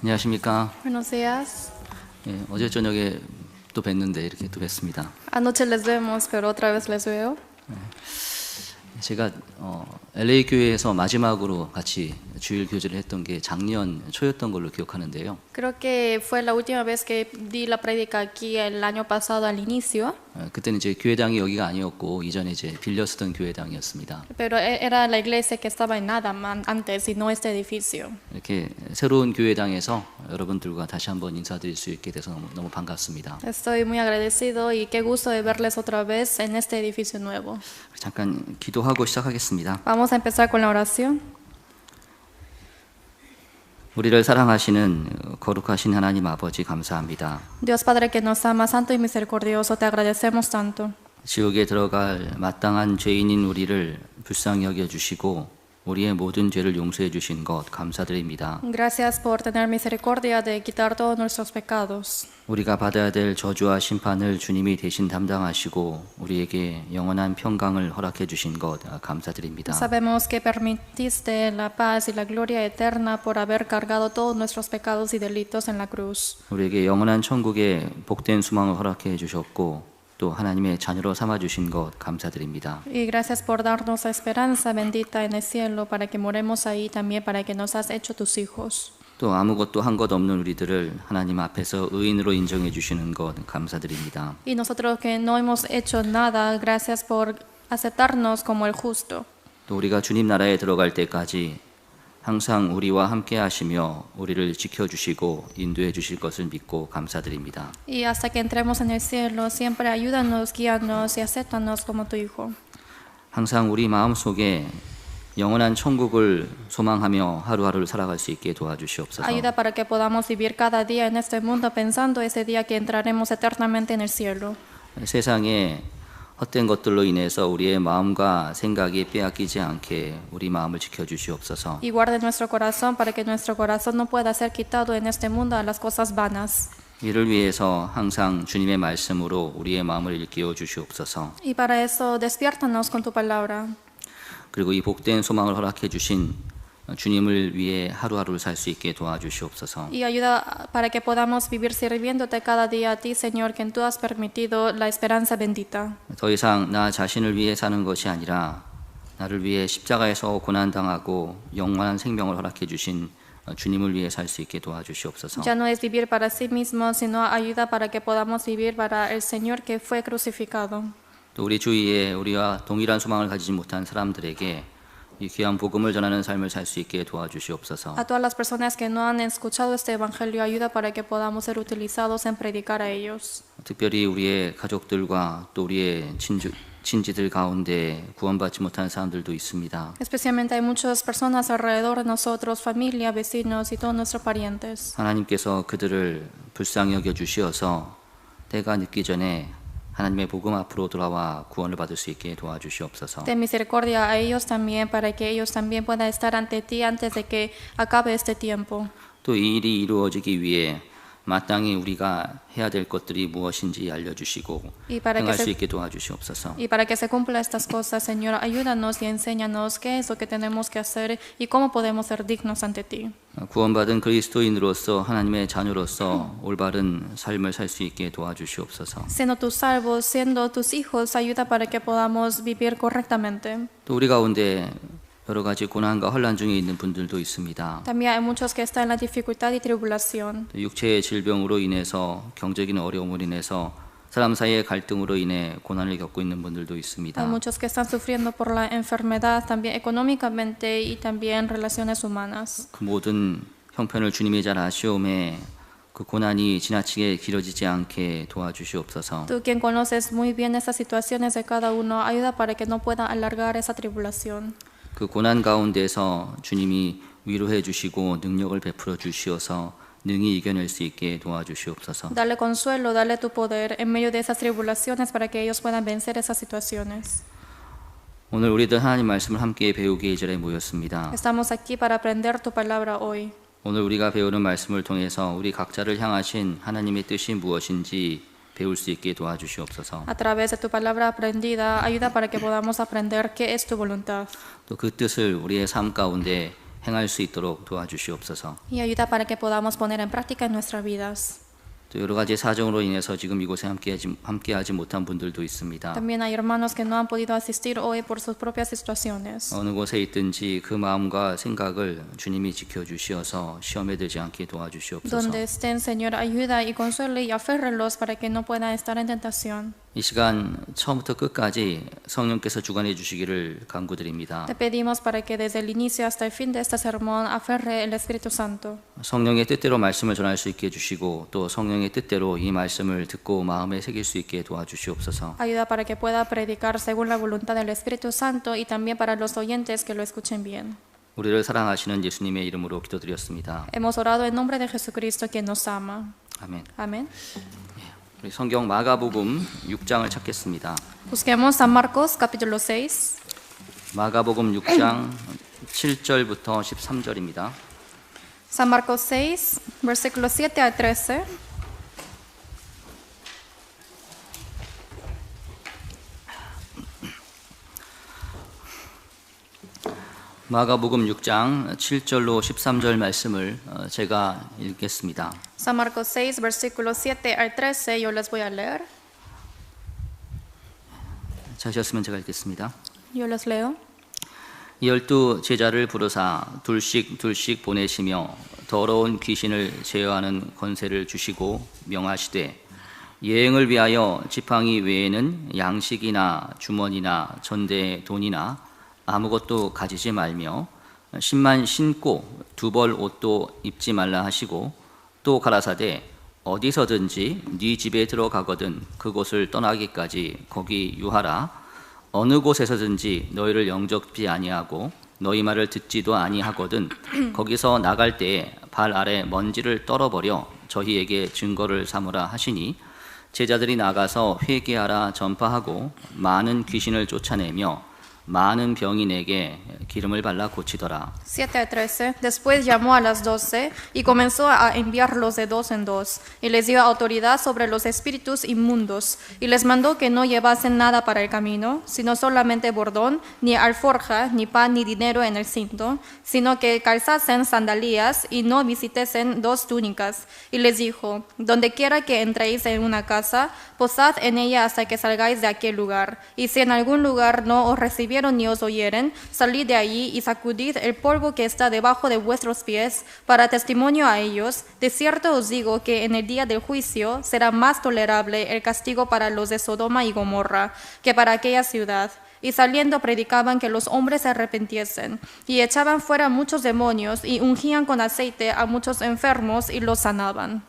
안녕하십니까. Buenos días. 어제 저녁에 또 뵀는데 이렇게 또 뵀습니다. Anoche les vemos, pero otra vez les veo. 제가 LA 교회에서 마지막으로 같이 주일 교제를 했던 게 작년 초였던 걸로 기억하는데요. Creo que fue la última vez que di la prédica aquí el año pasado al inicio, 그때는 이제 교회당이 여기가 아니었고 이전에 이제 빌려 쓰던 교회당이었습니다. pero era la iglesia que estaba en Adaman antes y no este edificio. 이렇게 새로운 교회당에서 여러분들과 다시 한번 인사드릴 수 있게 돼서 너무 반갑습니다. Estoy muy agradecido y qué gusto de verles otra vez en este edificio nuevo. 잠깐 기도하고 시작하겠습니다. Vamos a empezar con la oración. 우리를 사랑하시는 거룩하신 하나님 아버지 감사합니다. Dios Padre que nos ama, santo y misericordioso, te agradecemos tanto. 지옥에 들어갈 마땅한 죄인인 우리를 불쌍히 여겨주시고 우리의 모든 죄를 용서해 주신 것 감사드립니다. Gracias por tener misericordia de quitar todos nuestros pecados. 우리가 받아야 될 저주와 심판을 주님이 대신 담당하시고 우리에게 영원한 평강을 허락해 주신 것 감사드립니다. Sabemos que permitiste la paz y la gloria eterna por haber cargado todos nuestros pecados y delitos en la cruz. 우리에게 영원한 천국의 복된 수망을 허락해 주셨고 또 하나님의 자녀로 삼아 주신 것 감사드립니다. Y gracias por darnos la esperanza bendita en el cielo para que moremos ahí también para que nos has hecho tus hijos. 또 아무것도 한 것 없는 우리들을 하나님 앞에서 의인으로 인정해 주시는 것 감사드립니다. Y nosotros que no hemos hecho nada, gracias por aceptarnos como el justo. 또 우리가 주님 나라에 들어갈 때까지 항상 우리와 함께 하시며 우리를 지켜주시고 인도해 주실 것을 믿고 감사드립니다. Y hasta que entremos en el cielo, siempre ayúdanos, guíanos y acéptanos como tu hijo. 항상 우리 마음속에 영원한 천국을 소망하며 하루하루를 살아갈 수 있게 도와주시옵소서. Ayuda para que podamos vivir cada día en este mundo pensando ese día que entraremos eternamente en el cielo. 세상에 헛된 것들로 인해서 우리의 마음과 생각이 빼앗기지 않게 우리 마음을 지켜주시옵소서. Y guarde nuestro corazón para que nuestro corazón no pueda ser quitado en este mundo a las cosas vanas. 이를 위해서 항상 주님의 말씀으로 우리의 마음을 일깨워 주시옵소서. Y para eso despiértanos con tu palabra. 그리고 이 복된 소망을 허락해 주신 주님을 위해 하루하루를 살 수 있게 도와주시옵소서. Y ayuda para que podamos vivir sirviéndote cada día a ti, Señor, que tú has permitido la esperanza bendita. 더 이상 나 자신을 위해 사는 것이 아니라 나를 위해 십자가에서 고난당하고 영원한 생명을 허락해 주신 주님을 위해 살 수 있게 도와주시옵소서. Ya no es vivir para sí mismo, sino ayuda para que podamos vivir para el Señor que fue crucificado. 또 우리 주위에 우리와 동일한 소망을 가지지 못한 사람들에게 이 귀한 복음을 전하는 삶을 살 수 있게 도와주시옵소서. A todas las personas que no han escuchado este evangelio, ayuda para que podamos ser utilizados en predicar a ellos. 특별히 우리의 가족들과 또 우리의 친지들 가운데 구원받지 못한 사람들도 있습니다. Especialmente hay muchas personas alrededor de nosotros, familia, vecinos y todos nuestros parientes. 하나님께서 그들을 불쌍히 여겨 주시어서 때가 늦기 전에 하나님의 복음 앞으로 돌아와 구원을 받을 수 있게 도와주시옵소서. Ten misericordia a ellos también para que ellos también puedan estar ante ti antes de que acabe este tiempo. 또 이 일이 이루어지기 위해 마땅히 우리가 해야 될 것들이 무엇인지 알려주시고 행할 수 있게 도와주시옵소서. Y para que se cumpla estas cosas, Señor, ayúdanos y enséñanos qué es lo que tenemos que hacer y cómo podemos ser dignos ante ti. 구원받은 그리스도인으로서 하나님의 자녀로서 올바른 삶을 살 수 있게 도와주시옵소서. Siendo tus salvos, siendo tus hijos, ayuda para que podamos vivir correctamente. 또 우리 가운데 여러 가지 고난과 혼란 중에 있는 분들도 있습니다. También hay muchos que están en la dificultad y tribulación. 육체의 질병으로 인해서 경제적인 어려움으로 인해서 사람 사이의 갈등으로 인해 고난을 겪고 있는 분들도 있습니다. Hay muchos que están sufriendo por la enfermedad, también económicamente y también relaciones humanas. 그 모든 형편을 주님이 잘 아시오매 그 고난이 지나치게 길어지지 않게 도와주시옵소서. Tú quien conoces muy bien esas situaciones de cada uno, ayuda para que no pueda alargar esa tribulación. 그 고난 가운데서 주님이 위로해 주시고 능력을 베풀어 주시어서 능히 이겨낼 수 있게 도와주시옵소서. Dale consuelo, dale tu poder en medio de esas tribulaciones para que ellos puedan vencer esas situaciones. 오늘 우리들 하나님 말씀을 함께 배우기 이 자리에 모였습니다. Estamos aquí para aprender tu palabra hoy. 오늘 우리가 배우는 말씀을 통해서 우리 각자를 향하신 하나님의 뜻이 무엇인지 배울 수 있게 도와주시옵소서. A través de tu palabra aprendida, ayuda para que podamos aprender qué es tu voluntad. 또 그 뜻을 우리의 삶 가운데 행할 수 있도록 도와주시옵소서. y ayuda para que podamos poner en práctica en nuestras vidas. 또 여러 가지 사정으로 인해서 지금 이곳에 함께하지 못한 분들도 있습니다. También hay hermanos que no han podido asistir hoy por sus propias situaciones. 어느 곳에 있든지 그 마음과 생각을 주님이 지켜주시어서 시험에 들지 않게 도와주시옵소서. Donde estén, Señor, ayuda y consuele y aférralos para que no puedan estar en tentación. 이 시간 처음부터 끝까지 성령께서 주관해 주시기를 간구드립니다. Te pedimos para que desde el inicio hasta el fin de este sermón aferre el Espíritu Santo. 성령의 뜻대로 말씀을 전할 수 있게 해주시고 또 성령의 뜻대로 이 말씀을 듣고 마음에 새길 수 있게 도와주시옵소서. Ayuda para que pueda predicar según la voluntad del Espíritu Santo y también para los oyentes que lo escuchen bien. 우리를 사랑하시는 예수님의 이름으로 기도드렸습니다. Hemos orado en nombre de Jesucristo, quien nos ama. 아멘. Amén. 우리 성경 마가복음 6장을 찾겠습니다. Busquemos San Marcos capítulo 6. 마가복음 6장 7절부터 13절입니다. San Marcos 6, versículos 7 al 13. 마가복음 6장 7절로 13절 말씀을 제가 읽겠습니다. San Marcos 6, versículos 7 al 13, yo les voy a leer. 찾으셨으면 제가 읽겠습니다. Yo les leo. 12 제자를 부르사 둘씩 보내시며 더러운 귀신을 제어하는 권세를 주시고 명하시되 여행을 위하여 지팡이 외에는 양식이나 주머니나 전대에 돈이나 아무것도 가지지 말며 신만 신고 두 벌 옷도 입지 말라 하시고 또 가라사대 어디서든지 네 집에 들어가거든 그곳을 떠나기까지 거기 유하라. 어느 곳에서든지 너희를 영접지 아니하고 너희 말을 듣지도 아니하거든 거기서 나갈 때에 발 아래 먼지를 떨어버려 저희에게 증거를 삼으라 하시니 제자들이 나가서 회개하라 전파하고 많은 귀신을 쫓아내며 많은 병인에게 기름을 발라 고치더라. 7 al 13. Después llamó a las 12 y comenzó a enviarlos de dos en dos, y les dio autoridad sobre los espíritus inmundos, y les mandó que no llevasen nada para el camino, sino solamente bordón, ni alforja, ni pan, ni dinero en el cinto, sino que calzasen sandalias y no visitesen dos túnicas. Y les dijo: donde quiera que entréis en una casa, posad en ella hasta que salgáis de aquel lugar, y si en algún lugar no os recibieron ni os oyeren, salid de allí y sacudid el polvo que está debajo de vuestros pies, para testimonio a ellos. De cierto os digo que en el día del juicio será más tolerable el castigo para los de Sodoma y Gomorra que para aquella ciudad. Y saliendo predicaban que los hombres se arrepintiesen, y echaban fuera muchos demonios, y ungían con aceite a muchos enfermos, y los sanaban.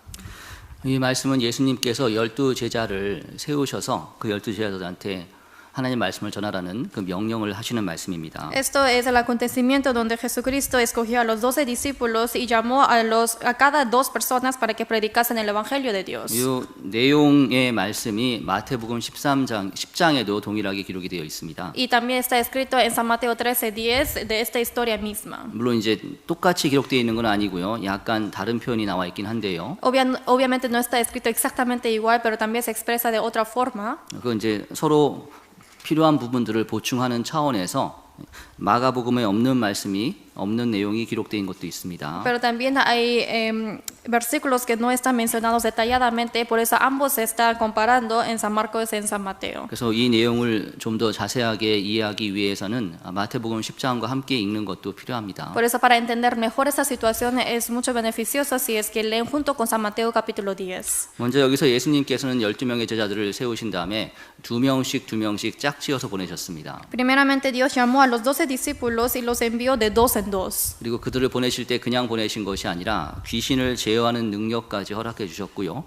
이 말씀은 예수님께서 12 제자를 세우셔서 그 12 제자들한테 하나님 말씀을 전하라는 그 명령을 하시는 말씀입니다. Esto es el acontecimiento donde Jesucristo escogió a los 12 discípulos y llamó a cada dos personas para que predicasen el evangelio de Dios. 이 내용의 말씀이 마태복음 10장에도 동일하게 기록이 되어 있습니다. Y también está escrito en San Mateo 13:10 de esta historia misma. 물론 이제 똑같이 기록되어 있는 건 아니고요. 약간 다른 표현이 나와 있긴 한데요. Obviamente no está escrito exactamente igual, pero también se expresa de otra forma. 그 이제 서로 필요한 부분들을 보충하는 차원에서 마가복음에 없는 내용이 기록된 것도 있습니다. Pero también hay versículos que no están mencionados detalladamente, por eso ambos se están comparando en San Marcos y en San Mateo. 그래서 이 내용을 좀 더 자세하게 이해하기 위해서는 마태복음 10장과 함께 읽는 것도 필요합니다. Por eso, para entender mejor esta situación es mucho beneficioso si es que leen junto con San Mateo capítulo 10. 먼저 여기서 예수님께서는 12명의 제자들을 세우신 다음에 두 명씩 짝지어서 보내셨습니다. Primeramente Dios llamó a los 12 discípulos y los envió de dos en dos. 그리고 그들을 보내실 때 그냥 보내신 것이 아니라 귀신을 제어하는 능력까지 허락해 주셨고요.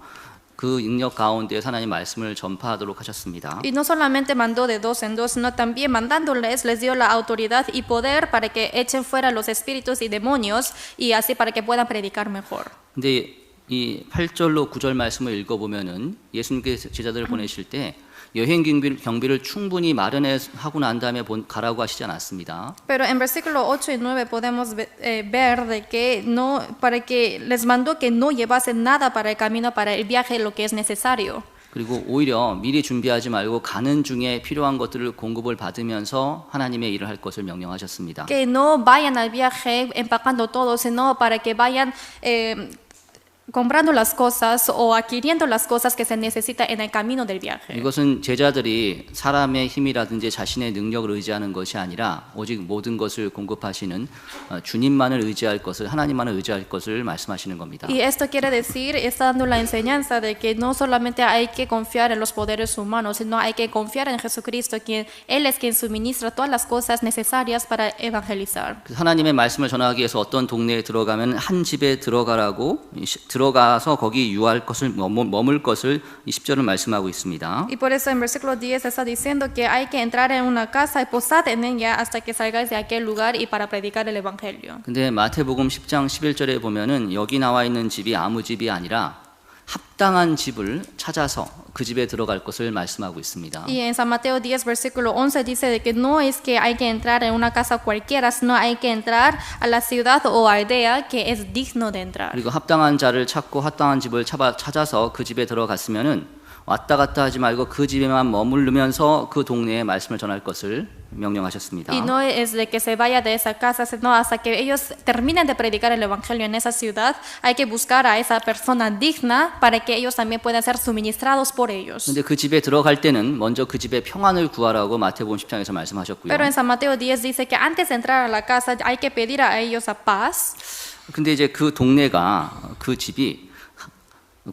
그 능력 가운데 하나님 말씀을 전파하도록 하셨습니다. Y no solamente mandó de dos en dos, sino también mandándoles les dio la autoridad y poder para que echen fuera los espíritus y demonios y así para que puedan predicar mejor. 근데 이 8절로 9절 말씀을 읽어보면은 예수님께서 제자들을 보내실 때 여행 경비를 충분히 마련하고 난 다음에 가라고 하시지 않았습니다. Pero en versículo 8 y 9 podemos ver de que para que les mandó que no llevasen nada para el camino, para el viaje, lo que es necesario. 그리고 오히려 미리 준비하지 말고 가는 중에 필요한 것들을 공급을 받으면서 하나님의 일을 할 것을 명령하셨습니다. Que no vayan al viaje empacando todo, sino para que vayan comprando las cosas o adquiriendo las cosas que se necesita en el camino del viaje. 이것은 제자들이 사람의 힘이라든지 자신의 능력을 의지하는 것이 아니라 오직 모든 것을 공급하시는 주님만을 의지할 것을, 하나님만을 의지할 것을 말씀하시는 겁니다. Y esto quiere decir, está dando la enseñanza de que no solamente hay que confiar en los poderes humanos, sino hay que confiar en Jesucristo, quien Él es quien suministra todas las cosas necesarias para evangelizar. 하나님의 말씀을 전하기 위해서 어떤 동네에 들어가면 한 집에 들어가라고 들어가서 거기 유할 것을 머물 것을 이 10절은 말씀하고 있습니다. Y por eso en versículo 10 está diciendo que hay que entrar en una casa y posad en ella hasta que salgáis de aquel lugar y para predicar el evangelio. 근데 마태복음 10장 11절에 보면은 여기 나와 있는 집이 아무 집이 아니라 합당한 집을 찾아서 그 집에 들어갈 것을 말씀하고 있습니다. Y en San Mateo 10 versículo 11 dice de que no es que hay que entrar en una casa cualquiera, sino hay que entrar a la ciudad o aldea que es digno de entrar. 그리고 합당한 자를 찾고 합당한 집을 찾아서 그 집에 들어갔으면은 왔다 갔다 하지 말고 그 집에만 머무르면서 그 동네에 말씀을 전할 것을 명령하셨습니다. Y no es de que se vaya de esa casa, sino hasta que ellos terminen de predicar el evangelio en esa ciudad, hay que buscar a esa persona digna para que ellos también puedan ser suministrados por ellos. 근데 그 집에 들어갈 때는 먼저 그 집에 평안을 구하라고 마태복음 10장에서 말씀하셨고요. Pero en San Mateo 10 dice que antes de entrar a la casa hay que pedir a ellos a paz. 근데 이제 그 동네가 그 집이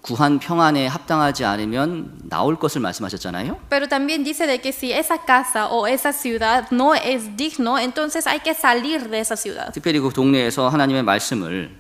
구한 평안에 합당하지 않으면 나올 것을 말씀하셨잖아요. Pero también dice de que si esa casa o esa ciudad no es digno, entonces hay que salir de esa ciudad. 특별히 그 동네에서 하나님의 말씀을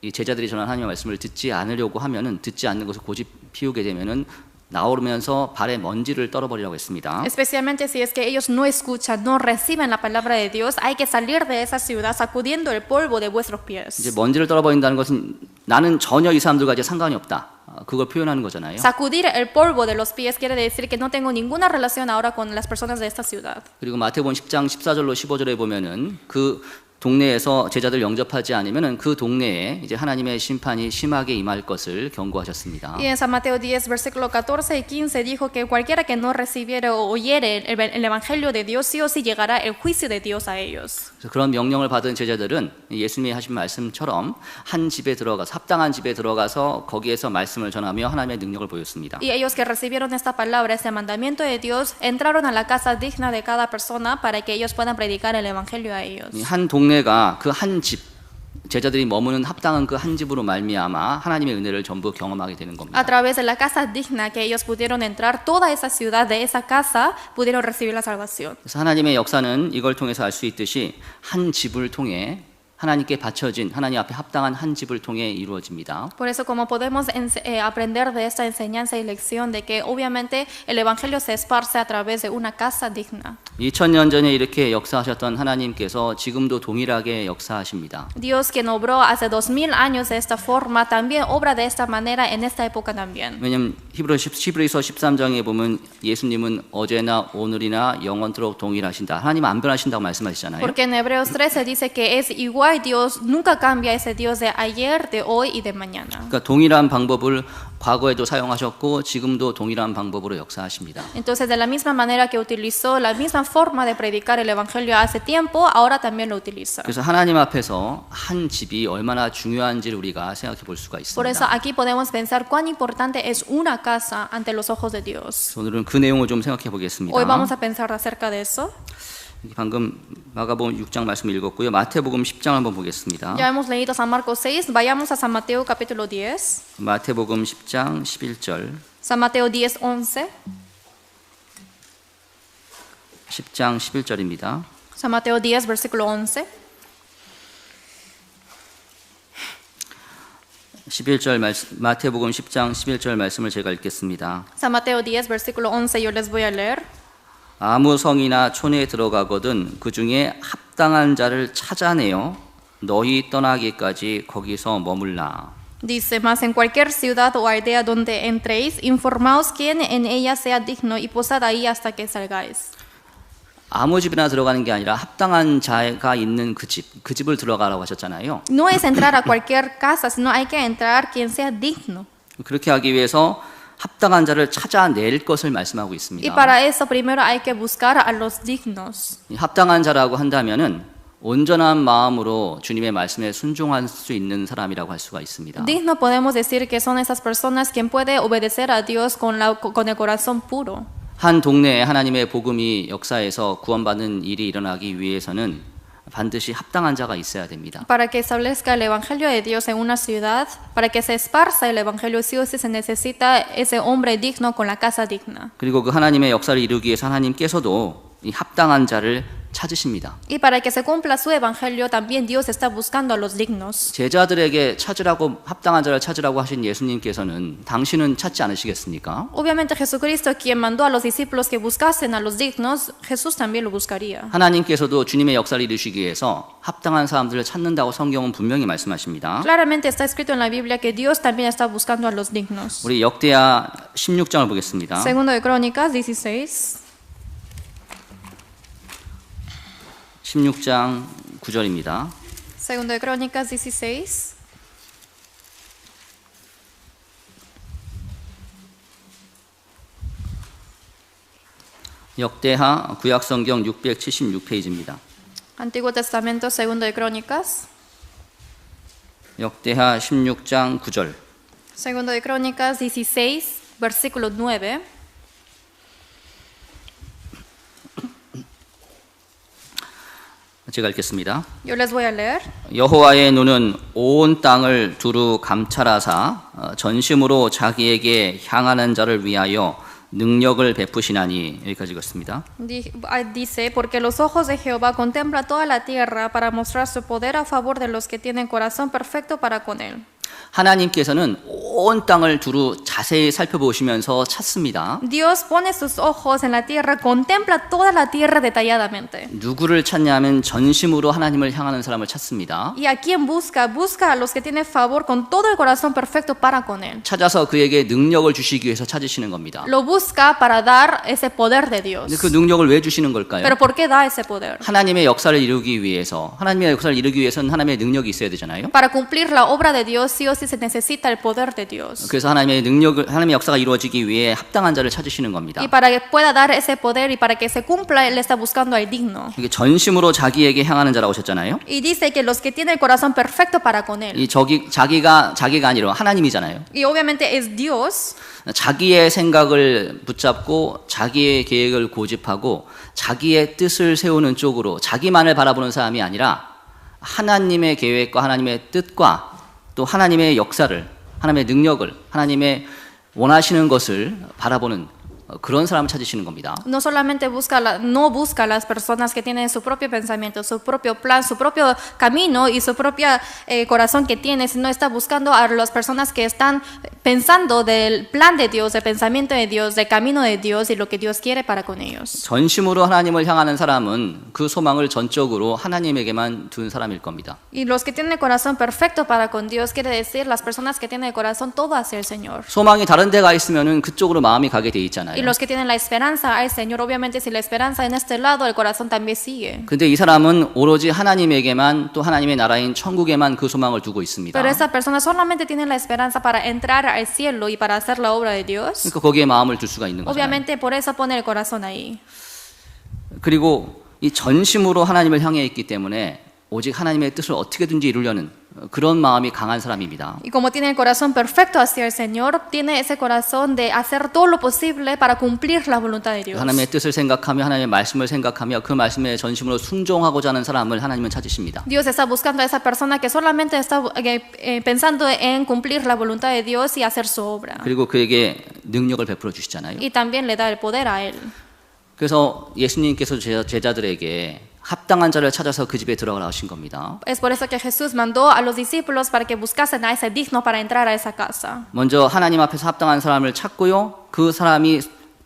이 제자들이 전한 하나님의 말씀을 듣지 않으려고 하면은 듣지 않는 것을 고집 피우게 되면은 나오면서 발에 먼지를 떨어버리라고 했습니다. Especialmente si es que ellos no escuchan, no reciben la palabra de Dios, hay que salir de esa ciudad sacudiendo el polvo de vuestros pies. 이제 먼지를 떨어버린다는 것은 나는 전혀 이 사람들과 이제 상관이 없다. 그걸 표현하는 거잖아요. Sacudir el polvo de los pies quiere decir que no tengo ninguna relación ahora con las personas de esta ciudad. 그리고 마태복음 10장 14절로 15절에 보면은 그 동네에서 제자들 영접하지 않으면은 그 동네에 이제 하나님의 심판이 심하게 임할 것을 경고하셨습니다. Y en San Mateo 10, versículo 14 y 15 dijo que cualquiera que no recibiere o oyere el evangelio de Dios, sí o sí llegará el juicio de Dios a ellos. 그래서 그런 명령을 받은 제자들은 예수님이 하신 말씀처럼 한 집에 들어가서 합당한 집에 들어가서 거기에서 말씀을 전하며 하나님의 능력을 보였습니다. Y ellos que recibieron esta palabra, este mandamiento de Dios, entraron a la casa digna de cada persona para que ellos puedan predicar el evangelio a ellos. 한 동네가 그 한 집, 제자들이 머무는 합당한 그 한 집으로 말미암아 하나님의 은혜를 전부 경험하게 되는 겁니다. A través de la casa digna que ellos pudieron entrar, toda esa ciudad de esa casa pudieron recibir la salvación. 그래서 하나님의 역사는 이걸 통해서 알 수 있듯이 한 집을 통해 하나님께 바쳐진 하나님 앞에 합당한 한 집을 통해 이루어집니다. Por eso como podemos aprender de esta enseñanza y lección de que obviamente el evangelio se esparce a través de una casa digna. 2000년 전에 이렇게 역사하셨던 하나님께서 지금도 동일하게 역사하십니다. Dios quien obró hace 2000 años de esta forma también obra de esta manera en esta época también. 왜냐하면 히브리서 13장에 보면 예수님은 어제나 오늘이나 영원토록 동일하신다. 하나님 안 변하신다고 말씀하시잖아요. Porque en Hebreos 13 dice que es igual Dios, nunca cambia ese Dios de ayer, de hoy y de mañana. 그러니까 동일한 방법을 과거에도 사용하셨고 지금도 동일한 방법으로 역사하십니다. Entonces, de la misma manera que utilizó la misma forma de predicar el evangelio hace tiempo, ahora también lo utiliza. 그래서 하나님 앞에서 한 집이 얼마나 중요한지를 우리가 생각해 볼 수가 Por eso 있습니다. aquí podemos pensar cuán importante es una casa ante los ojos de Dios. 오늘은 그 내용을 좀 생각해 보겠습니다. Hoy vamos a pensar acerca de eso. 방금 마가복음 6장 말씀 읽었고요. 마태복음 10장 한번 보겠습니다. Ya hemos leído San Marcos 6, vayamos a San Mateo capítulo 10. 마태복음 10장 11절. San Mateo 10, 11. 10장 11절입니다. San Mateo 10, versículo 11. 11절 마태복음 10장 11절 말씀을 제가 읽겠습니다. San Mateo 10, versículo 11, yo les voy a leer. 아무 성이나 촌에 들어가거든 그 중에 합당한 자를 찾아내어 너희 떠나기까지 거기서 머물라. Dice, mas en cualquier ciudad o aldea donde entréis, informaos quién en ella sea digno y posad ahí hasta que salgáis. 아무 집이나 들어가는 게 아니라 합당한 자가 있는 그 집을 들어가라고 하셨잖아요. No es entrar a cualquier casa, sino hay que entrar quien sea digno. 그렇게 하기 위해서 합당한 자를 찾아낼 것을 말씀하고 Y 있습니다. para eso primero hay que buscar a los dignos. 이 합당한 자라고 한다면은 온전한 마음으로 주님의 말씀에 순종할 수 있는 사람이라고 할 수가 있습니다. Digno podemos decir que son esas personas quien puede obedecer a Dios con el corazón puro. 한 동네에 하나님의 복음이 역사에서 구원받는 일이 일어나기 위해서는 반드시 합당한 자가 있어야 됩니다. Para que establezca el evangelio de Dios en una ciudad, para que se esparza el evangelio, sí o sí se necesita ese hombre digno con la casa digna. 그리고 그 하나님의 역사를 이루기 위해서 하나님께서도 이 합당한 자를 찾으십니다. Y para que se cumpla su evangelio, también Dios está buscando a los dignos. 제자들에게 찾으라고 합당한 자를 찾으라고 하신 예수님께서는 당신은 찾지 않으시겠습니까? Obviamente Jesucristo, quien mandó a los discípulos que buscasen a los dignos, Jesús también lo buscaría. 하나님께서도 주님의 역사를 이루시기 위해서 합당한 사람들을 찾는다고 성경은 분명히 말씀하십니다. Claramente está escrito en la Biblia que Dios también está buscando a los dignos. 우리 역대하 16장을 보겠습니다. Segundo de Crónicas 16. 16장 9절입니다. Segundo de Crónicas 16. 역대하 구약성경 676페이지입니다. Antiguo Testamento, Segundo de Crónicas. 역대하 16장 9절. Segundo de Crónicas 16, versículo 9. 제가 읽겠습니다. Yo les voy a leer. 여호와의 눈은 온 땅을 두루 감찰하사 전심으로 자기에게 향하는 자를 위하여 능력을 베푸시나니. 여기까지 읽었습니다. Dice, porque los ojos de Jehová contemplan toda la tierra para mostrar su poder a favor de los que tienen corazón perfecto para con él. 하나님께서는 온 땅을 두루 자세히 살펴보시면서 찾습니다. Dios pone sus ojos en la tierra, contempla toda la tierra detalladamente. 누구를 찾냐면 전심으로 하나님을 향하는 사람을 찾습니다. ¿Y a quién busca? Busca a los que tienen favor con todo el corazón perfecto para con él. 찾아서 그에게 능력을 주시기 위해서 찾으시는 겁니다. Lo busca para dar ese poder de Dios. 근데 그 능력을 왜 주시는 걸까요? ¿Pero por qué da ese poder? 하나님의 역사를 이루기 위해서, 하나님의 역사를 이루기 위해서는 하나님의 능력이 있어야 되잖아요. Para cumplir la obra de Dios, sí o sí se necesita el poder de Dios. 그래서 하나님의 역사가 이루어지기 위해 합당한 자를 찾으시는 겁니다. Y para que pueda dar ese poder y para que se cumpla, Él está buscando al digno. 이게 전심으로 자기에게 향하는 자라고 하셨잖아요. Y dice que los que tienen el corazón perfecto para con Él. 이 자기가 아니라 하나님이잖아요. Y obviamente es Dios. 자기의 생각을 붙잡고 자기의 계획을 고집하고 자기의 뜻을 세우는 쪽으로 자기만을 바라보는 사람이 아니라 하나님의 계획과 하나님의 뜻과 또 하나님의 역사를, 하나님의 능력을, 하나님의 원하시는 것을 바라보는 그런 사람을 찾으시는 겁니다. No solamente no busca a las personas que tienen su propio pensamiento, su propio plan, su propio camino y su propio corazón que tiene, sino está buscando a las personas que están pensando del plan de Dios, del pensamiento de Dios, del camino de Dios y lo que Dios quiere para con ellos. 전심으로 하나님을 향하는 사람은 그 소망을 전적으로 하나님에게만 둔 사람일 겁니다. Y los que tienen el corazón perfecto para con Dios quiere decir las personas que tienen el corazón todo hacia el Señor. 소망이 다른 데가 있으면은 그쪽으로 마음이 가게 돼 있잖아요. Y los que tienen la esperanza al Señor, obviamente si la esperanza en este lado, el corazón también sigue. 근데 이 사람은 오로지 하나님에게만 또 하나님의 나라인 천국에만 그 소망을 두고 있습니다. Pero esa persona solamente tiene la esperanza para entrar al cielo y para hacer la obra de Dios. 그러니까 거기에 마음을 둘 수가 있는 거잖아요. Obviamente por eso pone el corazón ahí. 그리고 이 전심으로 하나님을 향해 있기 때문에 오직 하나님의 뜻을 어떻게든지 이루려는 그런 마음이 강한 사람입니다. Y como tiene el corazón perfecto hacia el Señor, tiene ese corazón de hacer todo lo posible para cumplir la voluntad de Dios. 하나님의 뜻을 생각하며 하나님의 말씀을 생각하며 그 말씀에 전심으로 순종하고자 하는 사람을 하나님은 찾으십니다. Dios está buscando a esa persona que solamente está pensando en cumplir la voluntad de Dios y hacer su obra. 그리고 그에게 능력을 베풀어 주시잖아요. Y también le da el poder a él. 그래서 예수님께서 제자들에게 합당한 자를 찾아서 그 집에 들어가라 하신 겁니다. Es por eso que Jesús mandó a los discípulos para que buscasen a ese digno para entrar a esa casa. 먼저 하나님 앞에서 합당한 사람을 찾고요. 그 사람이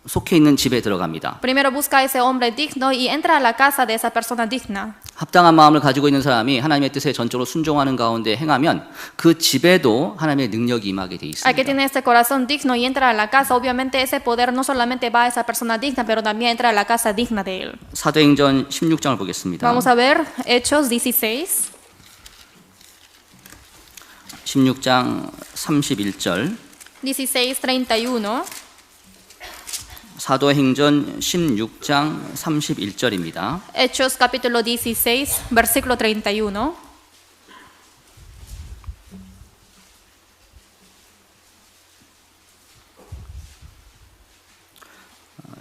속해 있는 집에 들어갑니다. Primero busca a ese hombre digno y entra a la casa de esa persona digna. 합당한 마음을 가지고 있는 사람이 하나님의 뜻에 전적으로 순종하는 가운데 행하면 그 집에도 하나님의 능력이 임하게 돼 Al que 있습니다. tiene este corazón digno y entra a la casa, obviamente ese poder no solamente va a esa persona digna, pero también entra a la casa digna de él. 사도행전 16장을 보겠습니다. Vamos a ver Hechos 16, 16장 31절. 16:31. 사도행전 16장 31절입니다. Hechos capítulo 16, versículo 31.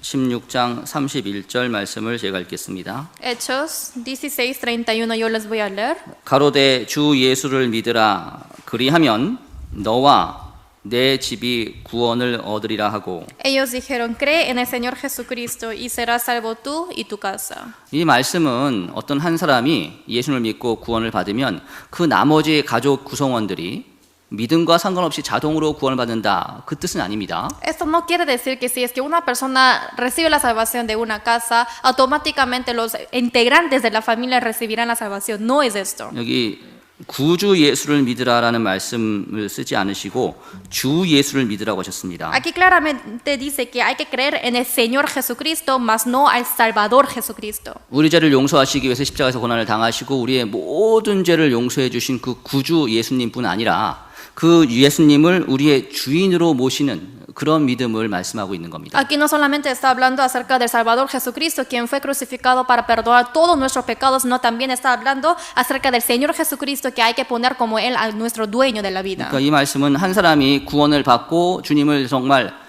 16장 31절 말씀을 제가 읽겠습니다. Hechos 16:31, yo les voy a leer. 가로되 주 예수를 믿으라 그리하면 너와 내 집이 구원을 얻으리라 하고 Ellos dijeron, cree en el Señor Jesucristo y serás salvo tú y tu casa. 이 말씀은 어떤 한 사람이 예수를 믿고 구원을 받으면 그 나머지 가족 구성원들이 믿음과 상관없이 자동으로 구원을 받는다. 그 뜻은 아닙니다. Esto no quiere decir que si es que una persona recibe la salvación de una casa, automáticamente los integrantes de la familia recibirán la salvación. No es esto. 여기 구주 예수를 믿으라라는 말씀을 쓰지 않으시고 주 예수를 믿으라고 하셨습니다. Aquí claramente dice que hay que creer en el Señor Jesucristo, mas no al Salvador Jesucristo. 우리 죄를 용서하시기 위해서 십자가에서 고난을 당하시고 우리의 모든 죄를 용서해 주신 그 구주 예수님뿐 아니라 그 예수님을 우리의 주인으로 모시는 그런 믿음을 말씀하고 있는 겁니다. Aquí no solamente está hablando acerca del Salvador Jesucristo, quien fue crucificado para perdonar todos nuestros pecados, no, también está hablando acerca del Señor Jesucristo, que hay que poner como Él a nuestro dueño de la vida. 그러니까 이 말씀은 한 사람이 구원을 받고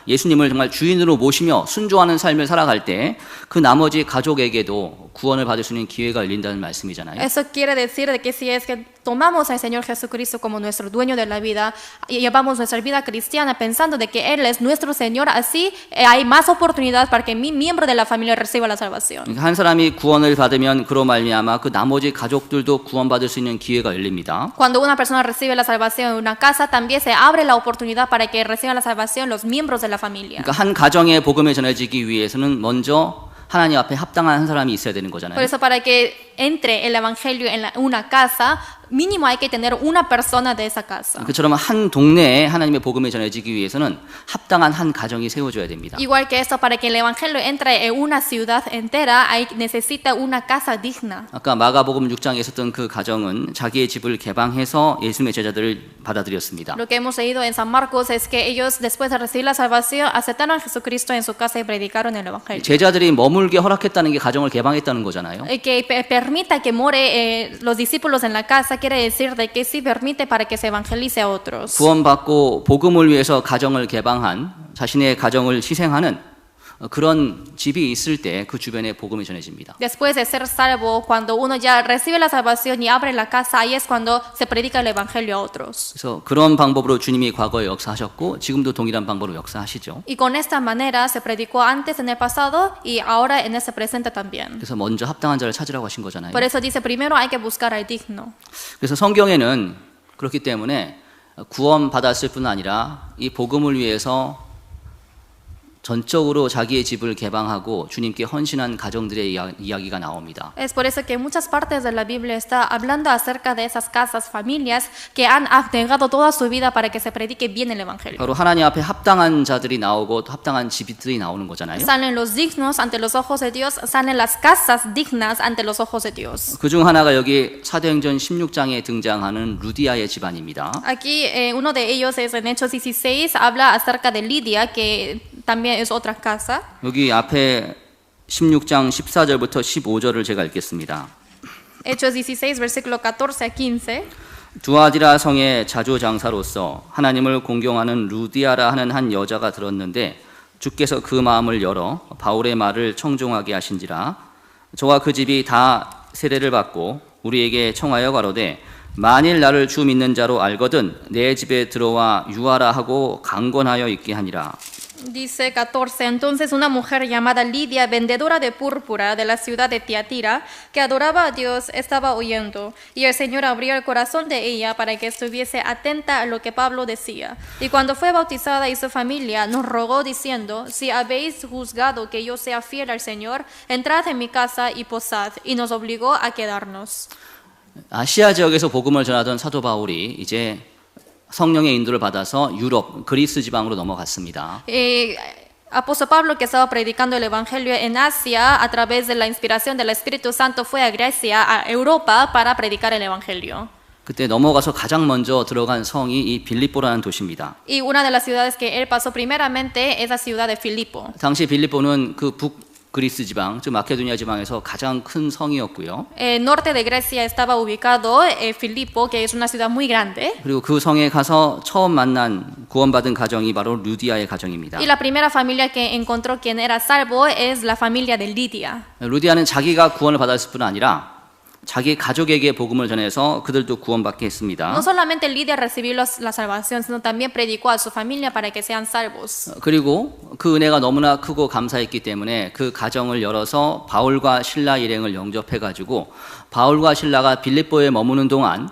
예수님을 정말 주인으로 모시며 순종하는 삶을 살아갈 때 그 나머지 가족에게도 구원을 받을 수 있는 기회가 열린다는 말씀이잖아요. Eso quiere decir de que si es que tomamos al Señor Jesucristo como nuestro dueño de la vida y llevamos nuestra vida cristiana pensando de que Él es nuestro Señor, así hay más oportunidad para que mi miembro de la familia reciba la salvación. 그러니까 한 사람이 구원을 받으면 그로 말미암아 그 나머지 가족들도 구원받을 수 있는 기회가 열립니다. Cuando una persona recibe la salvación en una casa, también se abre la oportunidad para que reciban la salvación los miembros de la familia. 그러니까 한 가정의 복음이 전해지기 위해서는 먼저 하나님 앞에 합당한 한 사람이 있어야 되는 거잖아요. Por eso para que entre el evangelio en una casa, mínimo hay que tener una persona de esa casa. 그처럼 한 동네에 하나님의 복음이 전해지기 위해서는 합당한 한 가정이 세워져야 됩니다. Igual que esto, para que el evangelio entre en una ciudad entera, necesita una casa digna. 아까 마가복음 6장에 있었던 그 가정은 자기의 집을 개방해서 예수님의 제자들을 받아들였습니다. Lo que hemos leído en San Marcos es que ellos, después de recibir la salvación, aceptaron a Jesucristo en su casa y predicaron el evangelio. 제자들이 머물게 허락했다는 게 가정을 개방했다는 거잖아요. Que permita que more los discípulos en la casa quiere decir de que sí permite para que se evangelice a otros. 구원받고 복음을 위해서 가정을 개방한 자신의 가정을 희생하는 그런 집이 있을 때 그 주변에 복음이 전해집니다. Después de ser salvo, cuando uno ya recibe la salvación y abre la casa, ahí es cuando se predica el evangelio a otros. 그래서 그런 방법으로 주님이 과거에 역사하셨고 지금도 동일한 방법으로 역사하시죠. Y con esta manera se predicó antes en el pasado y ahora en este presente también. 그래서 먼저 합당한 자를 찾으라고 하신 거잖아요. Por eso dice, primero hay que buscar al digno. 그래서 성경에는 그렇기 때문에 구원 받았을 뿐 아니라 이 복음을 위해서 전적으로 자기의 집을 개방하고 주님께 헌신한 가정들의 이야기가 나옵니다. Es por eso que en muchas partes de la Biblia está hablando acerca de esas casas, familias que han abnegado toda su vida para que se predique bien el evangelio. 바로 하나님 앞에 합당한 자들이 나오고 합당한 집들이 나오는 거잖아요. Salen los dignos ante los ojos de Dios, salen las casas dignas ante los ojos de Dios. 그중 하나가 여기 사도행전 16장에 등장하는 루디아의 집안입니다. Aquí uno de ellos es en Hechos 16, habla acerca de Lidia, que también es otra casa. 여기 앞에 16장 14절부터 15절을 제가 읽겠습니다. Hechos 16, versículo 14 a 15. 두아디라 성의 자주장사로서 하나님을 공경하는 루디아라 하는 한 여자가 들었는데 주께서 그 마음을 열어 바울의 말을 청종하게 하신지라 저와 그 집이 다 세례를 받고 우리에게 청하여 가로되 만일 나를 주 믿는 자로 알거든 내 집에 들어와 유하라 하고 강권하여 있게 하니라. Dice 14, entonces una mujer llamada Lidia, vendedora de púrpura de la ciudad de Tiatira, que adoraba a Dios, estaba oyendo, y el Señor abrió el corazón de ella para que estuviese atenta a lo que Pablo decía. Y cuando fue bautizada y su familia, nos rogó diciendo, si habéis juzgado que yo sea fiel al Señor, entrad en mi casa y posad, y nos obligó a quedarnos. 아시아 지역에서 복음을 전하던 사도 바울이 이제 성령의 인도를 받아서 유럽, 그리스 지방으로 넘어갔습니다. Apóstol Pablo, que estaba predicando el evangelio en Asia a través de la inspiración del Espíritu Santo, fue a Grecia, a Europa, para predicar el evangelio. 그때 넘어가서 가장 먼저 들어간 성이 이 빌립보라는 도시입니다. Y una de las ciudades que él pasó primeramente es la ciudad de Filipo. 당시 빌립보는 그 북그리스 지방, 즉 마케도니아 지방에서 가장 큰 성이었고요. Norte de Grecia estaba ubicado Filipo, que es una ciudad muy grande. 그리고 그 성에 가서 처음 만난 구원받은 가정이 바로 루디아의 가정입니다. Y la primera familia que encontró quien era salvo es la familia de Lidia. 루디아는 자기가 구원을 받았을 뿐 아니라 자기 가족에게 복음을 전해서 그들도 구원받게 했습니다. No solamente Lidia recibió la salvación, sino también predicó a su familia para que sean salvos. 그리고 그 은혜가 너무나 크고 감사했기 때문에 그 가정을 열어서 바울과 실라 일행을 영접해가지고 바울과 실라가 빌립보에 머무는 동안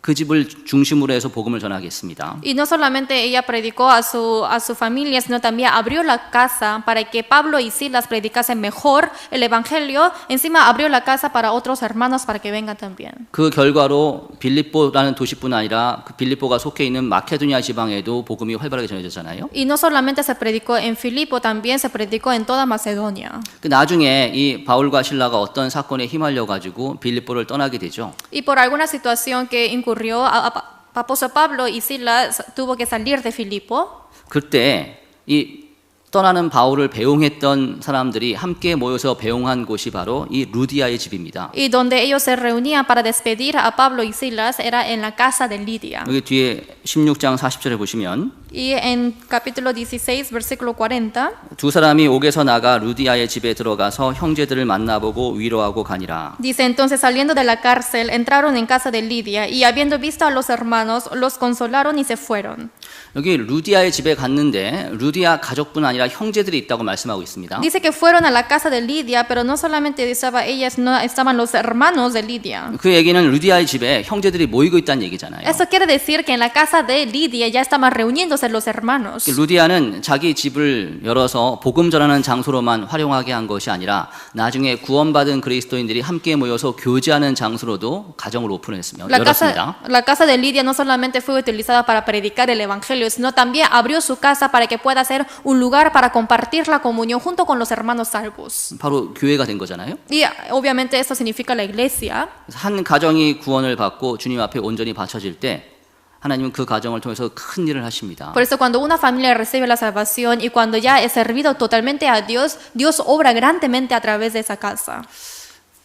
그 집을 중심으로 해서 복음을 전하겠습니다. Y no solamente ella predicó a su familia, sino también abrió la casa para que Pablo y Silas predicasen mejor el evangelio. Encima abrió la casa para otros hermanos para que vengan también. 그 결과로 빌립보라는 도시뿐 아니라 그 빌립보가 속해 있는 마케도니아 지방에도 복음이 활발하게 전해졌잖아요. Y no solamente se predicó en Filipo, también se predicó en toda Macedonia. 그 나중에 이 바울과 실라가 어떤 사건에 휘말려 가지고 빌립보를 떠나게 되죠. Y por alguna situación que incurrió, apóstol Pablo y Silas tuvo que salir de Filipo. 그때 이 떠나는 바울을 배웅했던 사람들이 함께 모여서 배웅한 곳이 바로 이 루디아의 집입니다. Y donde ellos se reunían para despedir a Pablo y Silas era en la casa de Lidia. 여기 뒤에 16장 40절에 보시면 Y en capítulo 16, versículo 40, 두 사람이 옥에서 나가 루디아의 집에 들어가서 형제들을 만나보고 위로하고 가니라. dice entonces saliendo de la cárcel entraron en casa de Lidia y habiendo visto a los hermanos los consolaron y se fueron. 여기 루디아의 집에 갔는데 루디아 가족뿐 아니라 형제들이 있다고 말씀하고 있습니다. Dice que fueron a la casa de Lidia, pero no solamente estaba ella, sino estaban los hermanos de Lidia. 그 얘기는 루디아의 집에 형제들이 모이고 있다는 얘기잖아요. Eso quiere decir que en la casa de Lidia ya estaban reuniéndose los hermanos. 루디아는 자기 집을 열어서 복음 전하는 장소로만 활용하게 한 것이 아니라 나중에 구원받은 그리스도인들이 함께 모여서 교제하는 장소로도 가정을 오픈했으며 열었습니다. La casa de Lidia no solamente fue utilizada para predicar el evangelio, sino también abrió su casa para que pueda ser un lugar para compartir la comunión junto con los hermanos salvos. 바로 교회가 된 거잖아요. Y obviamente esto significa la iglesia. 한 가정이 구원을 받고 주님 앞에 온전히 바쳐질 때 하나님은 그 가정을 통해서 큰 일을 하십니다. Por eso cuando una familia recibe la salvación y cuando ya es servido totalmente a Dios, Dios obra grandemente a través de esa casa.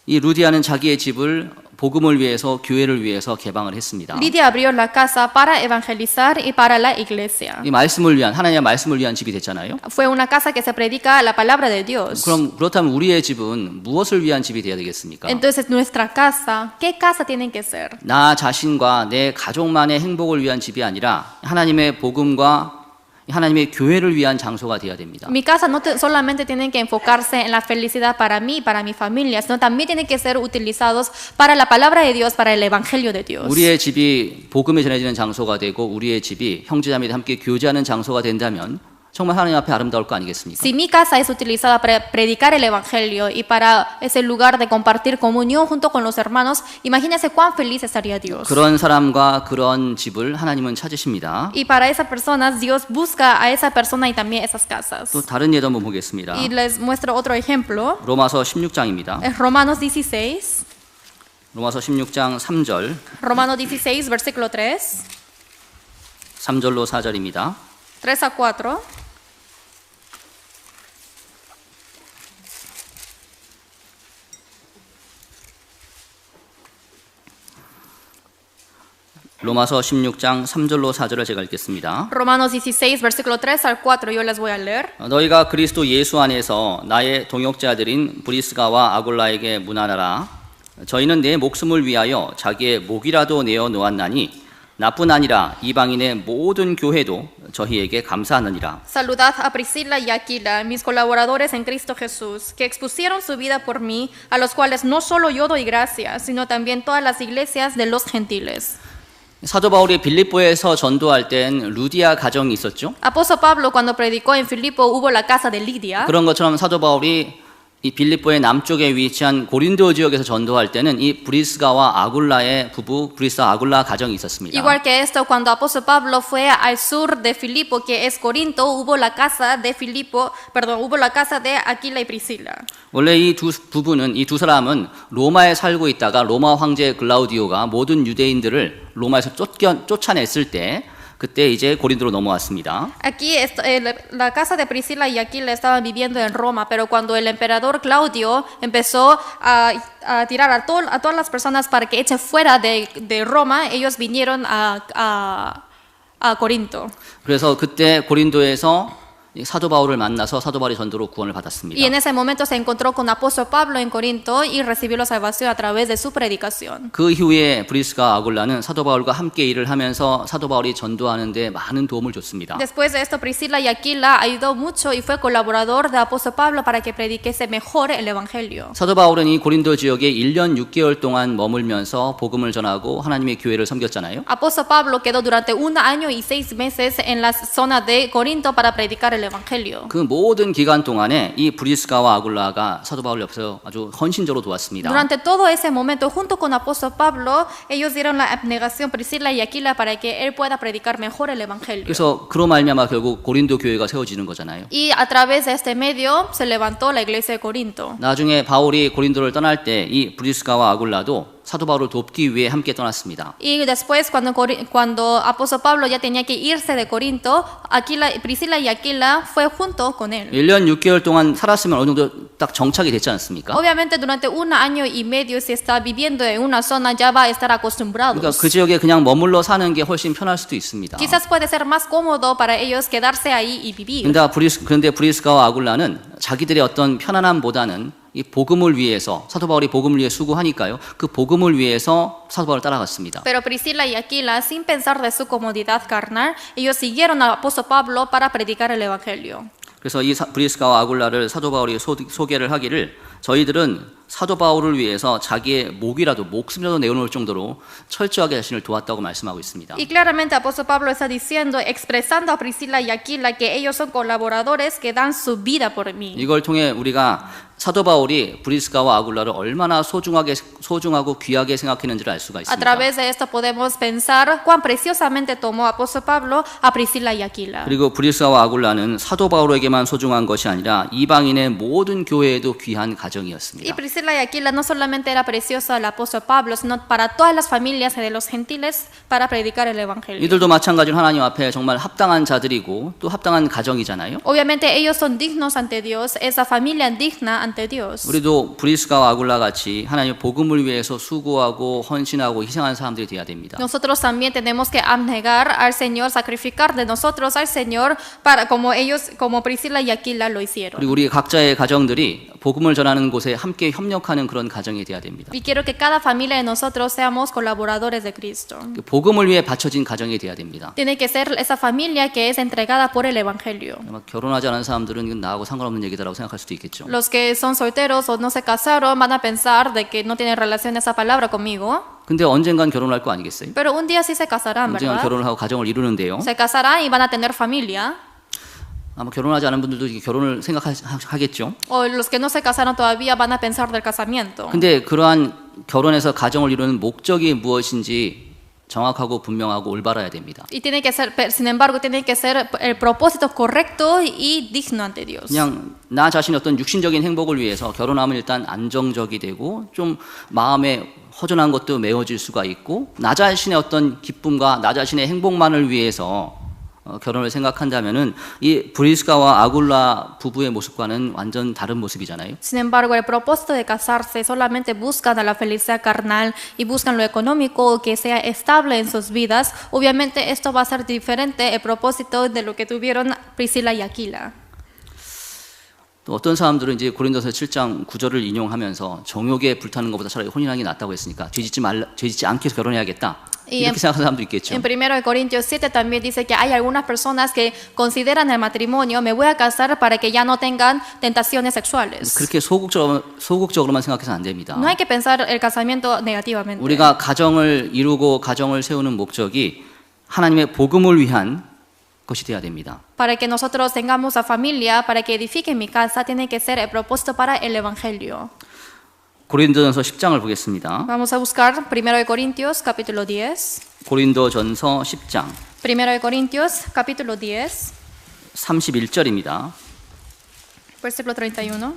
이 루디아는 자기의 집을 복음을 위해서 교회를 위해서 개방을 했습니다. Lidia abrió la casa para evangelizar y para la iglesia. 이 말씀을 위한 하나님의 말씀을 위한 집이 됐잖아요. Fue una casa que se predica la palabra de Dios. 그렇다면 우리의 집은 무엇을 위한 집이 되어야 되겠습니까? Entonces nuestra casa, ¿qué casa tienen que ser? 나 자신과 내 가족만의 행복을 위한 집이 아니라 하나님의 복음과 하나님의 교회를 위한 장소가 되어야 됩니다. Mi casa no solamente tienen que enfocarse en la felicidad para mí, para mi familia, sino también tienen que ser utilizados para la palabra de Dios, para el evangelio de Dios. 우리의 집이 복음이 전해지는 장소가 되고 우리의 집이 형제자매들 함께 교제하는 장소가 된다면 정말 하나님 앞에 아름다울 거 아니겠습니까? Si mi casa es utilizada para predicar el evangelio y para ese lugar de compartir comunión junto con los hermanos, imagínense cuán feliz estaría Dios. 그런 사람과 그런 집을 하나님은 찾으십니다. Y para esas personas Dios busca a esa persona y también esas casas. 또 다른 예도 한번 보겠습니다. Y les muestro otro ejemplo. 로마서 16장입니다. Es Romanos 16. 로마서 16장 3절, Romanos 16, versículo 3. 3절로 4절입니다. 3 a 4. 로마서 16장 3절로 4절을 제가 읽겠습니다. Romanos 16, versículo 3 al 4, yo les voy a leer. 너희가 그리스도 예수 안에서 나의 동역자들인 브리스가와 아굴라에게 문안하라. 저희는 내 목숨을 위하여 자기의 목이라도 내어 놓았나니 나뿐 아니라 이방인의 모든 교회도 저희에게 감사하느니라. Saludad a Priscila y Aquila, mis colaboradores en Cristo Jesús, que expusieron su vida por mí, a los cuales no solo yo doy gracias, sino también todas las iglesias de los gentiles. 사도 바울이 빌립보에서 전도할 땐 루디아 가정이 있었죠. Apóstol Pablo cuando predicó en Filipo hubo la casa de Lidia. 그런 것처럼 사도 바울이 이 빌립보의 남쪽에 위치한 고린도 지역에서 전도할 때는 이 브리스가와 아굴라의 부부, 브리스와 아굴라 가정이 있었습니다. Igual que esto, cuando apóstol Pablo fue al sur de Filipo, que es Corinto, hubo la casa de hubo la casa de Aquila y Priscila. 원래 이 두 부부는, 이 두 사람은 로마에 살고 있다가 로마 황제 글라우디오가 모든 유대인들을 로마에서 쫓아냈을 때 그때 이제 고린도로 넘어왔습니다. Aquí la casa de Priscila y Aquila estaban viviendo en Roma, pero cuando el emperador Claudio empezó a tirar a todas las personas para que echen fuera de Roma, ellos vinieron a Corinto. 그래서 그때 고린도에서 사도 바울을 만나서 사도 바울의 전도로 구원을 받았습니다. Y en ese momento se encontró con apóstol Pablo en Corinto y recibió la salvación a través de su predicación. 그 이후에 브리스가 아굴라는 사도 바울과 함께 일을 하면서 사도 바울이 전도하는 데 많은 도움을 줬습니다. Después de esto, Priscila y Aquila ayudó mucho y fue colaborador de apóstol Pablo para que prediquese mejor el evangelio. 사도 바울은 이 고린도 지역에 1년 6개월 동안 머물면서 복음을 전하고 하나님의 교회를 섬겼잖아요. Apóstol Pablo quedó durante 1 año y 6 meses en la zona de Corinto para predicar el evangelio. 그 모든 기간 동안에 이 브리스가와 아굴라가 사도 바울 옆에서 아주 헌신적으로 도왔습니다. Durante todo ese momento, junto con apóstol Pablo, ellos dieron la abnegación Priscila y Aquila para que él pueda predicar mejor el evangelio. 그래서 그로 말미암아 결국 고린도 교회가 세워지는 거잖아요. Y a través de este medio se levantó la iglesia de Corinto. 나중에 바울이 고린도를 떠날 때 이 브리스가와 아굴라도 사도 바울을 돕기 위해 함께 떠났습니다. Y después, cuando apóstol Pablo ya tenía que irse de Corinto, Priscila y Aquila fue junto con él. 1년 6개월 동안 살았으면 어느 정도 딱 정착이 됐지 않습니까? Obviamente durante 1 año y medio si está viviendo en una zona ya va a estar acostumbrados. 그러니까 그 지역에 그냥 머물러 사는 게 훨씬 편할 수도 있습니다. Quizás puede ser más cómodo para ellos quedarse ahí y vivir. 그런데 브리스가와 아굴라는 자기들의 어떤 편안함보다는 이 복음을 위해서 사도 바울이 복음을 위해 수고하니까요. 그 복음을 위해서 사도 바울을 따라갔습니다. Pero Priscila y Aquila, sin pensar de su comodidad carnal, ellos siguieron al apóstol Pablo para predicar el evangelio. 그래서 이 브리스가와 아굴라를 사도 바울이 소개를 하기를 저희들은 사도 바울을 위해서 자기의 목숨이라도 내어놓을 정도로 철저하게 자신을 도왔다고 말씀하고 있습니다. Y claramente apóstol Pablo está diciendo, expresando a Priscila y Aquila que ellos son colaboradores que dan su vida por mí. 이걸 통해 우리가 사도 바울이 브리스가와 아굴라를 얼마나 소중하고 귀하게 생각했는지를 알 수가 A 있습니다. través de esto podemos pensar cuán preciosamente tomó apóstol Pablo a Priscila y Aquila. 그리고 브리스가와 아굴라는 사도 바울에게만 소중한 것이 아니라 이방인의 모든 교회에도 귀한 Y 가정이었습니다. Priscila y Aquila no solamente era precioso al apóstol Pablo, sino para todas las familias de los gentiles para predicar el evangelio. 이들도 마찬가지로 하나님 앞에 정말 합당한 자들이고 또 합당한 가정이잖아요. Obviamente ellos son dignos ante Dios, esa familia digna ante Dios. 우리도 브리스가와 아굴라 같이 하나님의 복음을 위해서 수고하고 헌신하고 희생하는 사람들이 되어야 됩니다. Nosotros también tenemos que abnegar al Señor, sacrificar de nosotros al Señor para como Priscila y Aquila lo hicieron. 그리고 우리 각자의 가정들이 복음을 전하는 곳에 함께 협력하는 그런 가정이 되어야 됩니다. Y quiero que cada familia de nosotros seamos colaboradores de Cristo. 복음을 위해 바쳐진 가정이 되어야 됩니다. Tiene que ser esa familia que es entregada por el evangelio. 아마 결혼하지 않은 사람들은 이건 나하고 상관없는 얘기다라고 생각할 수도 있겠죠. Los que son solteros o no se casaron van a pensar de que no tiene relación esa palabra conmigo, 근데 언젠간 결혼할 거 아니겠어요? pero un día sí se casarán, 언젠간 ¿verdad? 결혼을 하고 가정을 이루는데요. Se casarán y van a tener familia. 아마 결혼하지 않은 분들도 이게 결혼을 생각하겠죠. O los que no se casaron todavía van a pensar del casamiento. 근데 그러한 결혼해서 가정을 이루는 목적이 무엇인지 정확하고 분명하고 올바라야 됩니다. Y tiene que ser, sin embargo, tiene que ser el propósito correcto y digno ante Dios. 그냥 나 자신의 어떤 육신적인 행복을 위해서 결혼하면 일단 안정적이 되고 좀 마음에 허전한 것도 메워질 수가 있고 나 자신의 어떤 기쁨과 나 자신의 행복만을 위해서 결혼을 생각한다면은 이 브리스가와 아굴라 부부의 모습과는 완전 다른 모습이잖아요. Sin embargo, el propósito de casarse solamente buscan a la felicidad carnal y buscan lo económico que sea estable en sus vidas. Obviamente esto va a ser diferente el propósito de lo que tuvieron Priscila y Aquila. 또 어떤 사람들은 이제 고린도서 7장 9절을 인용하면서 정욕에 불타는 것보다 차라리 혼인하는 게 낫다고 했으니까 죄짓지 않게 해서 결혼해야겠다. 이렇게 생각하는 사람도 있겠죠. En 1 Corintios 7 también dice que hay algunas personas que consideran el matrimonio, me voy a casar para que ya no tengan tentaciones sexuales. 그렇게 소극적으로만 생각해서는 안 됩니다. No hay que pensar el casamiento negativamente. 우리가 가정을 이루고 가정을 세우는 목적이 하나님의 복음을 위한 것이 되어야 됩니다. Para que nosotros tengamos a familia, para que edifiquen mi casa, tiene que ser el propósito para el Evangelio. 고린도전서 10장을 보겠습니다. Vamos a buscar 1 Corintios capítulo 10. 고린도전서 10장 1 Corintios capítulo 10, 31절입니다. versículo 31.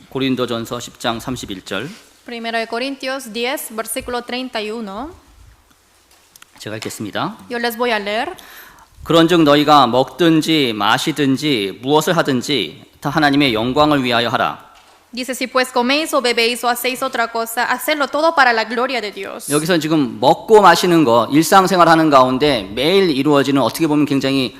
고린도전서 10장 31절 1 Corintios 10, versículo 31. 제가 읽겠습니다. Yo les voy a leer. 그런즉 너희가 먹든지 마시든지 무엇을 하든지 다 하나님의 영광을 위하여 하라. Dice, si pues coméis o bebéis o hacéis otra cosa, hacedlo todo para la gloria de Dios. 여기서 지금 먹고 마시는 거, 일상생활하는 가운데 매일 이루어지는 어떻게 보면 굉장히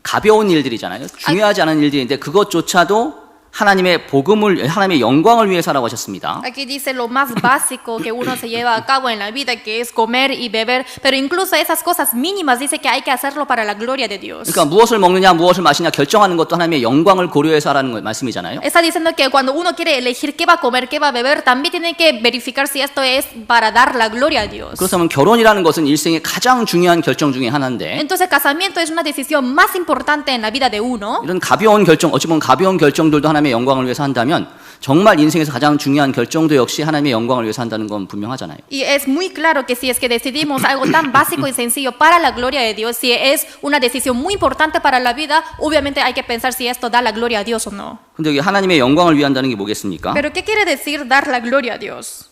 가벼운 일들이잖아요. 중요하지 않은 일들인데 그것조차도 하나님의 복음을, 하나님의 영광을 위해서라고 하셨습니다. Aquí dice lo más básico que uno se lleva a cabo en la vida, que es comer y beber, pero incluso esas cosas mínimas dice que hay que hacerlo para la gloria de Dios. 그러니까 무엇을 먹느냐, 무엇을 마시냐 결정하는 것도 하나님의 영광을 고려해서 하라는 말씀이잖아요. Está diciendo que cuando uno quiere elegir qué va a comer, qué va a beber, también tiene que verificar si esto es para dar la gloria a Dios. 그렇다면 결혼이라는 것은 일생의 가장 중요한 결정 중에 하나인데 Entonces, casamiento es una decisión más importante en la vida de uno. 이런 가벼운 결정, 어찌 보면 가벼운 결정들도 하나님의 영광을 위해서 한다면 정말 인생에서 가장 중요한 결정도 역시 하나님의 영광을 위해서 한다는 건 분명하잖아요. Y es muy claro que si es que decidimos algo tan básico y sencillo para la gloria de Dios, si es una decisión muy importante para la vida, obviamente hay que pensar si esto da la gloria a Dios o no. 근데 여기 하나님의 영광을 위한다는 게 뭐겠습니까? Pero ¿qué quiere decir dar la gloria a Dios?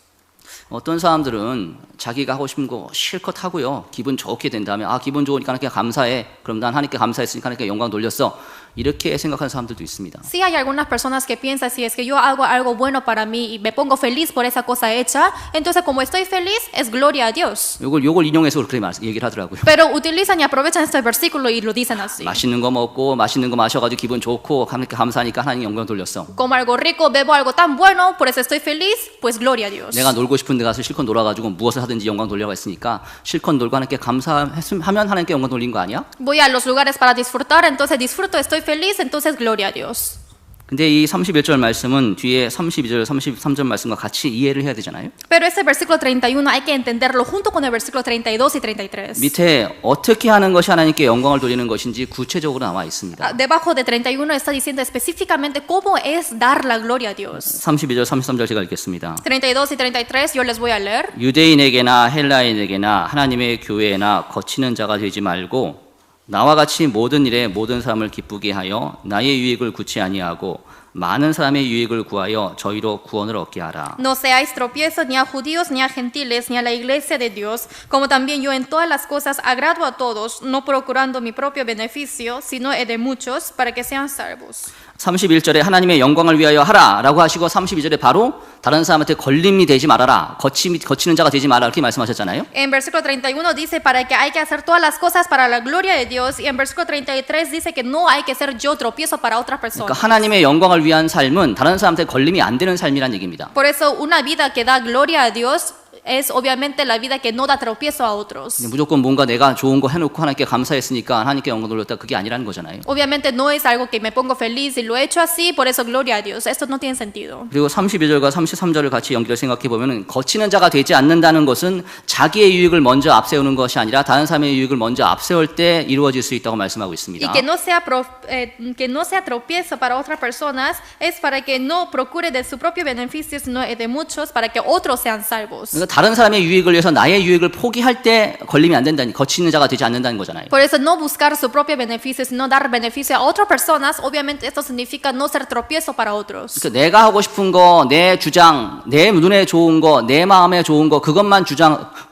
어떤 사람들은 자기가 하고 싶은 거 실컷 하고요. 기분 좋게 된 다음에 아 기분 좋으니까 하나님께 감사해. 그럼 난 하나님께 감사했으니까 하나님께 영광 돌렸어. 이렇게 생각하는 사람들도 있습니다. Sí hay algunas personas que piensan si es que yo hago algo bueno para mí y me pongo feliz por esa cosa hecha, entonces como estoy feliz es gloria a Dios. 요걸 인용해서 그렇게 얘기를 하더라고요. Pero utilizan y aprovechan este versículo y lo dicen así. 맛있는 거 먹고 맛있는 거 마셔가지고 기분 좋고 하나님께 감사하니까 하나님 영광 돌렸어. Como algo rico, bebo algo tan bueno, por eso estoy feliz, pues gloria a Dios. 내가 놀고 싶은 데 가서 실컷 놀아가지고 무엇을 하든지 영광 돌려고 했으니까 실컷 놀고 하나님께 감사하면 하나님께 영광 돌린 거 아니야? Voy a los lugares para disfrutar, entonces disfruto, estoy feliz, entonces gloria a Dios. 근데 이 31절 말씀은 뒤에 32절, 33절 말씀과 같이 이해를 해야 되잖아요. Pero ese versículo 31 hay que entenderlo junto con el versículo 32 y 33. 밑에 어떻게 하는 것이 하나님께 영광을 돌리는 것인지 구체적으로 나와 있습니다. Debajo de 31 está diciendo específicamente cómo es dar la gloria a Dios. 32절, 33절 제가 읽겠습니다. 32 y 33 yo les voy a leer. 유대인에게나 헬라인에게나 하나님의 교회나 거치는 자가 되지 말고 나와 같이 모든 일에 모든 사람을 기쁘게 하여 나의 유익을 구치 아니하고 많은 사람의 유익을 구하여 저희로 구원을 얻게 하라. No seáis tropiezos ni a judíos ni a gentiles ni a la iglesia de Dios, como también yo en todas las cosas agrado a todos, no procurando mi propio beneficio, sino el de muchos, para que sean salvos. 31절에 하나님의 영광을 위하여 하라라고 하시고 32절에 바로 다른 사람한테 걸림이 되지 말아라. 거치는 자가 되지 마라. 이렇게 말씀하셨잖아요. En versículo 31 dice para que hay que hacer todas las cosas para la gloria de Dios, y en versículo 33 dice que no hay que ser yo tropiezo para otras personas. 그러니까 하나님의 영광을 위한 삶은 다른 사람한테 걸림이 안 되는 삶이란 얘기입니다. Por eso una vida que da gloria a Dios es obviamente la vida que no da tropiezo a otros. 무조건 뭔가 내가 좋은 거 해놓고 하나님께 감사했으니까 하나님께 영광 돌렸다. 그게 아니라는 거잖아요. Obviamente no es algo que me pongo feliz y lo he hecho así, por eso gloria a Dios. Esto no tiene sentido. 그리고 32절과 33절을 같이 연결해 생각해 보면 거치는 자가 되지 않는다는 것은 자기의 유익을 먼저 앞세우는 것이 아니라 다른 사람의 유익을 먼저 앞세울 때 이루어질 수 있다고 말씀하고 있습니다. Y que no sea tropiezo para otras personas es para que no procure de su propio beneficio, sino de muchos, para que otros sean salvos. 그러니까 다른 사람의 유익을 위해서 나의 유익을 포기할 때 걸림이 안 된다니, 거치는 자가 되지 않는다는 거잖아요. Por eso no buscar su propio beneficio, sino dar beneficio a otras personas. Obviamente esto significa no ser tropiezo para otros. 그러니까 내가 하고 싶은 거, 내 주장, 내 눈에 좋은 거, 내 마음에 좋은 거 그것만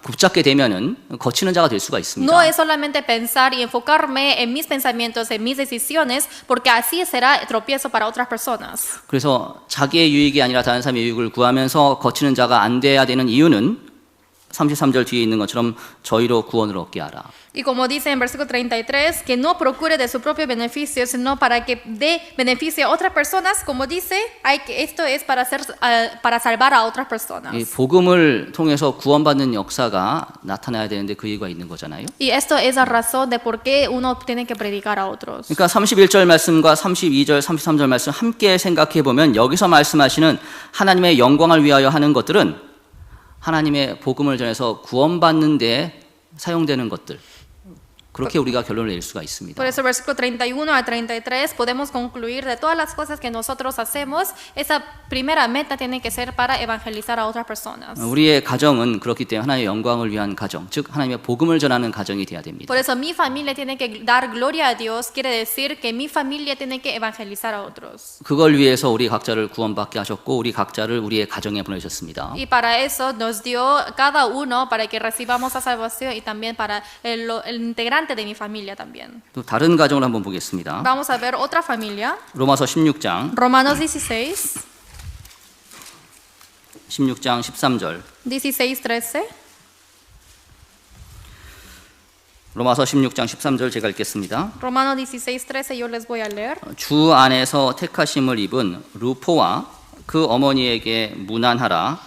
붙잡게 되면은 거치는 자가 될 수가 있습니다. No es solamente pensar y enfocarme en mis pensamientos, en mis decisiones, porque así será tropiezo para otras personas. 그래서 자기의 유익이 아니라 다른 사람의 유익을 구하면서 거치는 자가 안 돼야 되는 이유는 33절 뒤에 있는 것처럼 저희로 구원을 얻게 하라. Y como dice en versículo 33, que no procure de su propio beneficio, sino para que dé beneficio a otras personas. Como dice, esto es para salvar a otras personas. 이 복음을 통해서 구원받는 역사가 나타나야 되는데 그 이유가 있는 거잖아요. Y esto es la razón de por qué uno tiene que predicar a otros. 그러니까 31절 말씀과 32절, 33절 말씀 함께 생각해 보면 여기서 말씀하시는 하나님의 영광을 위하여 하는 것들은 하나님의 복음을 전해서 구원받는 데 사용되는 것들, 그렇게 우리가 결론을 낼 수가 있습니다. Por eso, versículo 31 a 33, podemos concluir de todas las cosas que nosotros hacemos, esa primera meta tiene que ser para evangelizar a otras personas. 우리의 가정은 그렇기 때문에 하나님의 영광을 위한 가정, 즉 하나님의 복음을 전하는 가정이 되어야 됩니다. Por eso, mi familia tiene que dar gloria a Dios, quiere decir que mi familia tiene que evangelizar a otros. 그걸 위해서 우리 각자를 구원받게 하셨고 우리 각자를 우리의 가정에 보내셨습니다. Y para eso nos dio cada uno para que recibamos la salvación y también para el integrante de mi familia también. 또 다른 가정을 한번 보겠습니다. Vamos a ver otra familia. 로마서 16장 Romanos 16, 16장 13절. 16:13. 로마서 16장 13절 제가 읽겠습니다. Romanos 16:13 yo les voy a leer. 주 안에서 택하심을 입은 루포와 그 어머니에게 문안하라.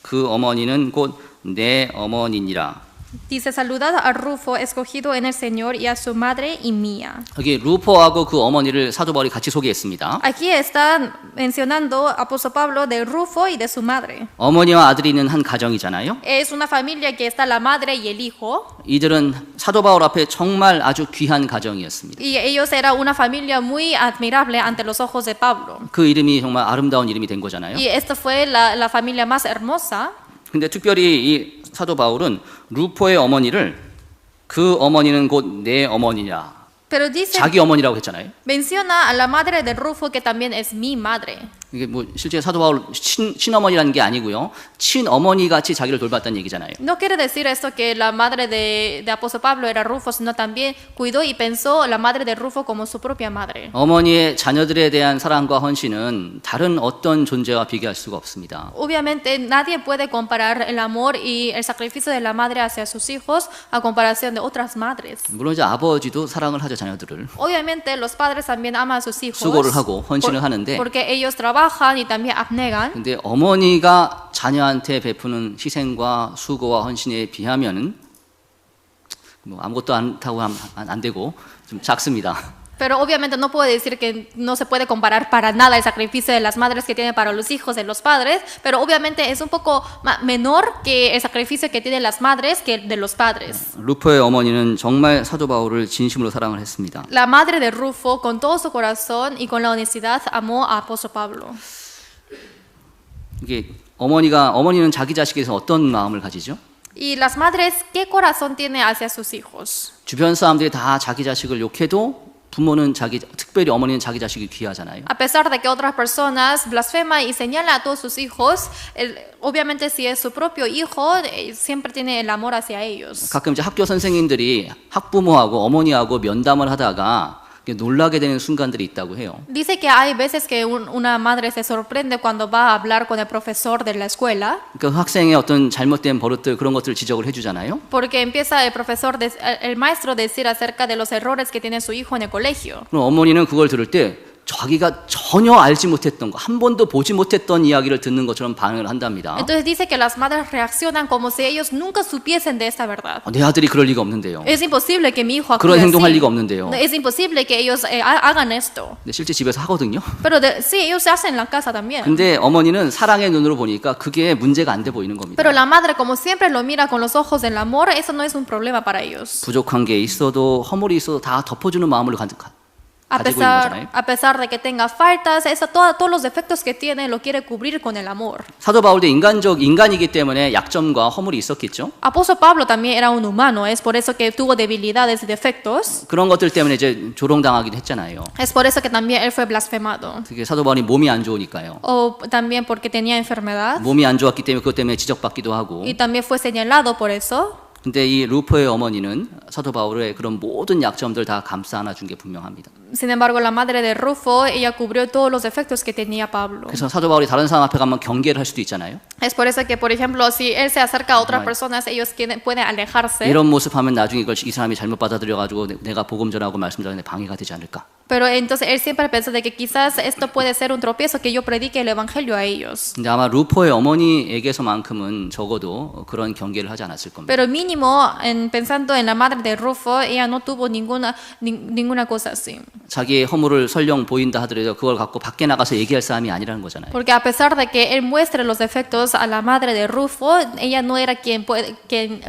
그 어머니는 곧 내 어머니니라. Dice, saludad a Rufo, escogido en el Señor, y a su madre y mía. 여기 루포하고 그 어머니를 사도 바울이 같이 소개했습니다. Aquí está mencionando apóstol Pablo de Rufo y de su madre. 어머니와 아들이 있는 한 가정이잖아요. Es una familia que está la madre y el hijo. 이들은 사도 바울 앞에 정말 아주 귀한 가정이었습니다. Y ellos eran una familia muy admirable ante los ojos de Pablo. 그 이름이 정말 아름다운 이름이 된 거잖아요. Y esta fue la familia más hermosa. 근데 특별히 이 사도 바울은 루포의 어머니를 그 어머니는 곧 내 어머니냐. Pero dice, 자기 어머니라고 했잖아요. menciona a la madre de Rufo que también es mi madre. 이게 뭐 실제 사도 바울 친어머니라는 게 아니고요. 친어머니 같이 자기를 돌봤다는 얘기잖아요. No quiere decir esto que la madre de apóstol Pablo era Rufo, sino también cuidó y pensó la madre de Rufo como su propia madre. 어머니의 자녀들에 대한 사랑과 헌신은 다른 어떤 존재와 비교할 수가 없습니다. Obviamente nadie puede comparar el amor y el sacrificio de la madre hacia sus hijos a comparación de otras madres. 물론 이제 아버지도 사랑을 하죠, 자녀들을. Obviamente los padres también aman a sus hijos. 수고를 하고 헌신을 하는데 porque ellos trabajan y también abnegan. 근데 어머니가 자녀한테 베푸는 희생과 수고와 헌신에 비하면은 뭐 아무것도 않다고 하면 안 되고 좀 작습니다. Pero obviamente no puedo decir que no se puede comparar para nada el sacrificio de las madres que tienen para los hijos de los padres, pero obviamente es un poco menor que el sacrificio que tienen las madres que de los padres. 루포의 어머니는 정말 사도 바울을 진심으로 사랑을 했습니다. La madre de Rufo, con todo su corazón y con la honestidad, amó a apóstol Pablo. 이게 어머니는 자기 자식에 대해서 어떤 마음을 가지죠? Y las madres, ¿qué corazón tiene hacia sus hijos? 주변 사람들이 다 자기 자식을 욕해도 부모는 특별히 어머니는 자기 자식이 귀하잖아요. A pesar de que otras personas blasfeman y señalan a todos sus hijos, obviamente si es su propio hijo, siempre tiene el amor hacia ellos. 가끔 이제 학교 선생님들이 학부모하고 어머니하고 면담을 하다가 놀라게 되는 순간들이 있다고 해요. Dice que hay veces que una madre se sorprende cuando va a hablar con el profesor de la escuela. 그 학생의 어떤 잘못된 버릇들 그런 것들을 지적을 해주잖아요. Porque empieza el maestro a decir acerca de los errores que tiene su hijo en el colegio. 그럼 어머니는 그걸 들을 때 자기가 전혀 알지 못했던 거, 한 번도 보지 못했던 이야기를 듣는 것처럼 반응을 한답니다. Entonces dice que las madres reaccionan como si ellos nunca supiesen de esta verdad. 내 아들이 그럴 리가 없는데요. Es imposible que mi hijo actúe 그런 행동할 así. 리가 없는데요. Es imposible que ellos hagan esto. 근데 실제 집에서 하거든요. Pero sí, ellos se hacen en la casa también. 근데 어머니는 사랑의 눈으로 보니까 그게 문제가 안 돼 보이는 겁니다. Pero la madre, como siempre lo mira con los ojos del amor, eso no es un problema para ellos. 부족한 게 있어도 허물이 있어도 다 덮어주는 마음을 A pesar de que tenga faltas, todos los defectos que tiene lo quiere cubrir con el amor. 사도 바울도 인간이기 때문에 약점과 허물이 있었겠죠. Apóstol Pablo también era un humano, es por eso que tuvo debilidades y defectos. 그런 것들 때문에 이제 조롱당하기도 했잖아요. Es por eso que también él fue blasfemado. 특히 사도 바울이 몸이 안 좋으니까요. O también porque tenía enfermedad. 몸이 안 좋았기 때문에 그것 때문에 지적받기도 하고. Y también fue señalado por eso. 근데 이 루포의 어머니는 사도 바울의 그런 모든 약점들 다 감싸 안아준 게 분명합니다. Sin embargo, la madre de Rufo, ella cubrió todos los defectos que tenía Pablo. 그래서 사도 바울이 다른 사람 앞에 가면 경계를 할 수도 있잖아요. Es por eso que, por ejemplo, si él se acerca a otras personas, ellos pueden alejarse. 이런 모습하면 나중에 이걸 이 사람이 잘못 받아들여가지고 내가 복음 전하고 말씀 전하는데 방해가 되지 않을까. Pero entonces él siempre pensó de que quizás esto puede ser un tropiezo que yo predique el evangelio a ellos. 근데 아마 루포의 어머니에게서만큼은 적어도 그런 경계를 하지 않았을 겁니다. Pero mínimo, pensando en la madre de Rufo, ella no tuvo ninguna cosa así. 자기의 허물을 설령 보인다 하더라도 그걸 갖고 밖에 나가서 얘기할 사람이 아니라는 거잖아요. Porque a pesar de que él muestre los defectos a la madre de Rufo, ella no era quien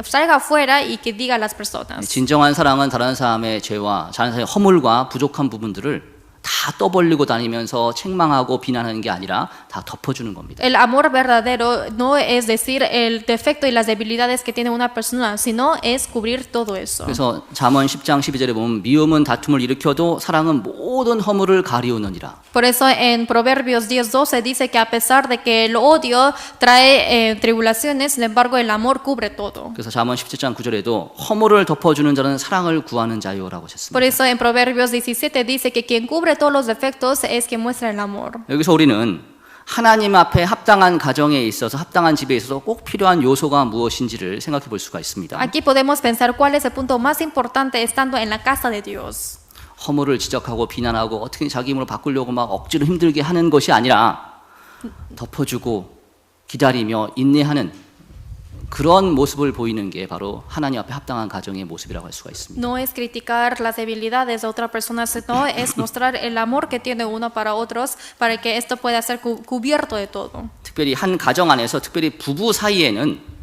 salga afuera y que diga a las personas. 진정한 사랑은 다른 사람의 죄와 다른 사람의 허물과 부족한 부분들을 다 떠벌리고 다니면서 책망하고 비난하는 게 아니라 다 덮어주는 겁니다. El amor verdadero no es decir el defecto y las debilidades que tiene una persona, sino es cubrir todo eso. 그래서 잠언 10장 12절에 보면 미움은 다툼을 일으켜도 사랑은 모든 허물을 가리우느니라. Por eso en Proverbios 10:12 dice que a pesar de que el odio trae tribulaciones, sin embargo el amor cubre todo. 그래서 잠언 17장 9절에도 허물을 덮어주는 자는 사랑을 구하는 자요라고 하셨습니다. Por eso en Proverbios 17 dice que quien cubre todos los defectos es quien muestra el amor. 여기서 우리는 하나님 앞에 합당한 가정에 있어서 합당한 집에 있어서 꼭 필요한 요소가 무엇인지를 생각해 볼 수가 있습니다. Aquí podemos pensar cuál es el punto más importante estando en la casa de Dios. 허물을 지적하고 비난하고 어떻게 자기 힘으로 바꾸려고 막 억지로 힘들게 하는 것이 아니라 덮어주고 기다리며 인내하는 그런 모습을 보이는 게 바로 하나님 앞에 합당한 가정의 모습이라고 할 수가 있습니다. No es criticar las debilidades de otra persona, sino es mostrar el amor que tiene uno para otros para que esto pueda ser cubierto de todo. 특별히 한 가정 안에서 특별히 부부 사이에는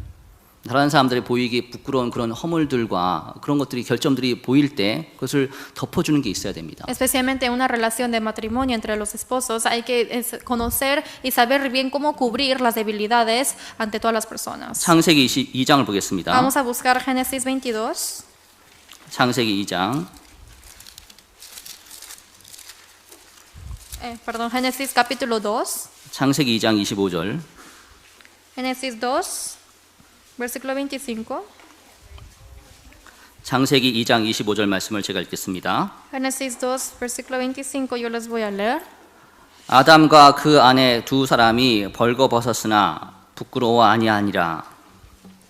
다른 사람들이 보이기 부끄러운 그런 허물들과 그런 것들이 결점들이 보일 때 그것을 덮어주는 게 있어야 됩니다. Especialmente en una relación de matrimonio entre los esposos hay que conocer y saber bien cómo cubrir las debilidades ante todas las personas. 창세기 22장을 보겠습니다. Vamos a buscar Génesis 22. 창세기 2장 Perdón, Génesis capítulo 2. 창세기 2장 25절 Génesis 2, versículo 25. 창세기 2장 25절 말씀을 제가 읽겠습니다. Génesis 2, versículo 25, yo les voy a leer. 아담과 그 아내 두 사람이 벌거벗었으나 부끄러워 아니하니라.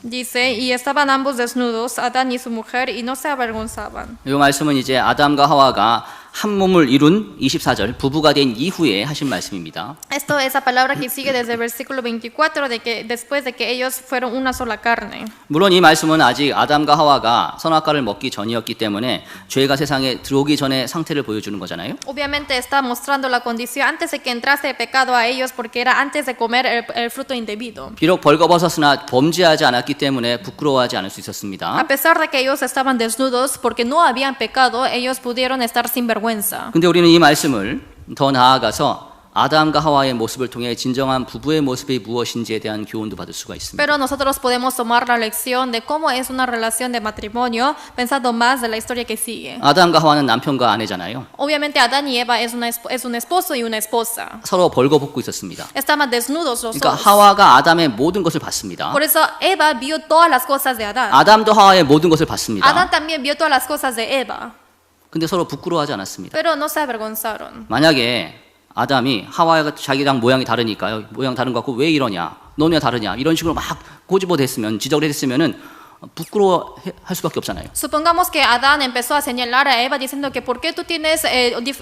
Dice, y estaban ambos desnudos, Adán y su mujer, y no se avergonzaban. 이 말씀은 이제 아담과 하와가 한 몸을 이룬 24절 부부가 된 이후에 하신 말씀입니다. Esto es la palabra que sigue desde el versículo 24, de que después de que ellos fueron una sola carne. 물론 이 말씀은 아직 아담과 하와가 선악과를 먹기 전이었기 때문에 죄가 세상에 들어오기 전의 상태를 보여주는 거잖아요. Obviamente está mostrando la condición antes de que entrase el pecado a ellos, porque era antes de comer el fruto indebido. 비록 벌거벗었으나 범죄하지 않았기 때문에 부끄러워하지 않을 수 있었습니다. A pesar de que ellos estaban desnudos, porque no habían pecado, ellos pudieron estar sin vergüenza. 근데 우리는 이 말씀을 더 나아가서 아담과 하와의 모습을 통해 진정한 부부의 모습이 무엇인지에 대한 교훈도 받을 수가 있습니다. Pero nosotros podemos tomar la lección de cómo es una relación de matrimonio pensando más de la historia que sigue. 아담과 하와는 남편과 아내잖아요. Obviamente Adán y Eva es un esposo y una esposa. 서로 벌거벗고 있었습니다. Estaban desnudos los 그러니까 dos. 하와가 아담의 모든 것을 봤습니다. Por eso Eva vio todas las cosas de Adán. 아담도 하와의 모든 것을 봤습니다. Adán también vio todas las cosas de Eva, 근데 서로 부끄러워하지 않았습니다. pero no se avergonzaron. 만약에 아담이 하와가 자기랑 모양이 다르니까요. 모양 다른 것 같고 왜 이러냐? 너는 왜 다르냐? 이런 식으로 막 꼬집어댔으면 지적을 했으면은 부끄러워할 수밖에 없잖아요. Supongamos que Adán empezó a señalar a Eva diciendo que por qué tú tienes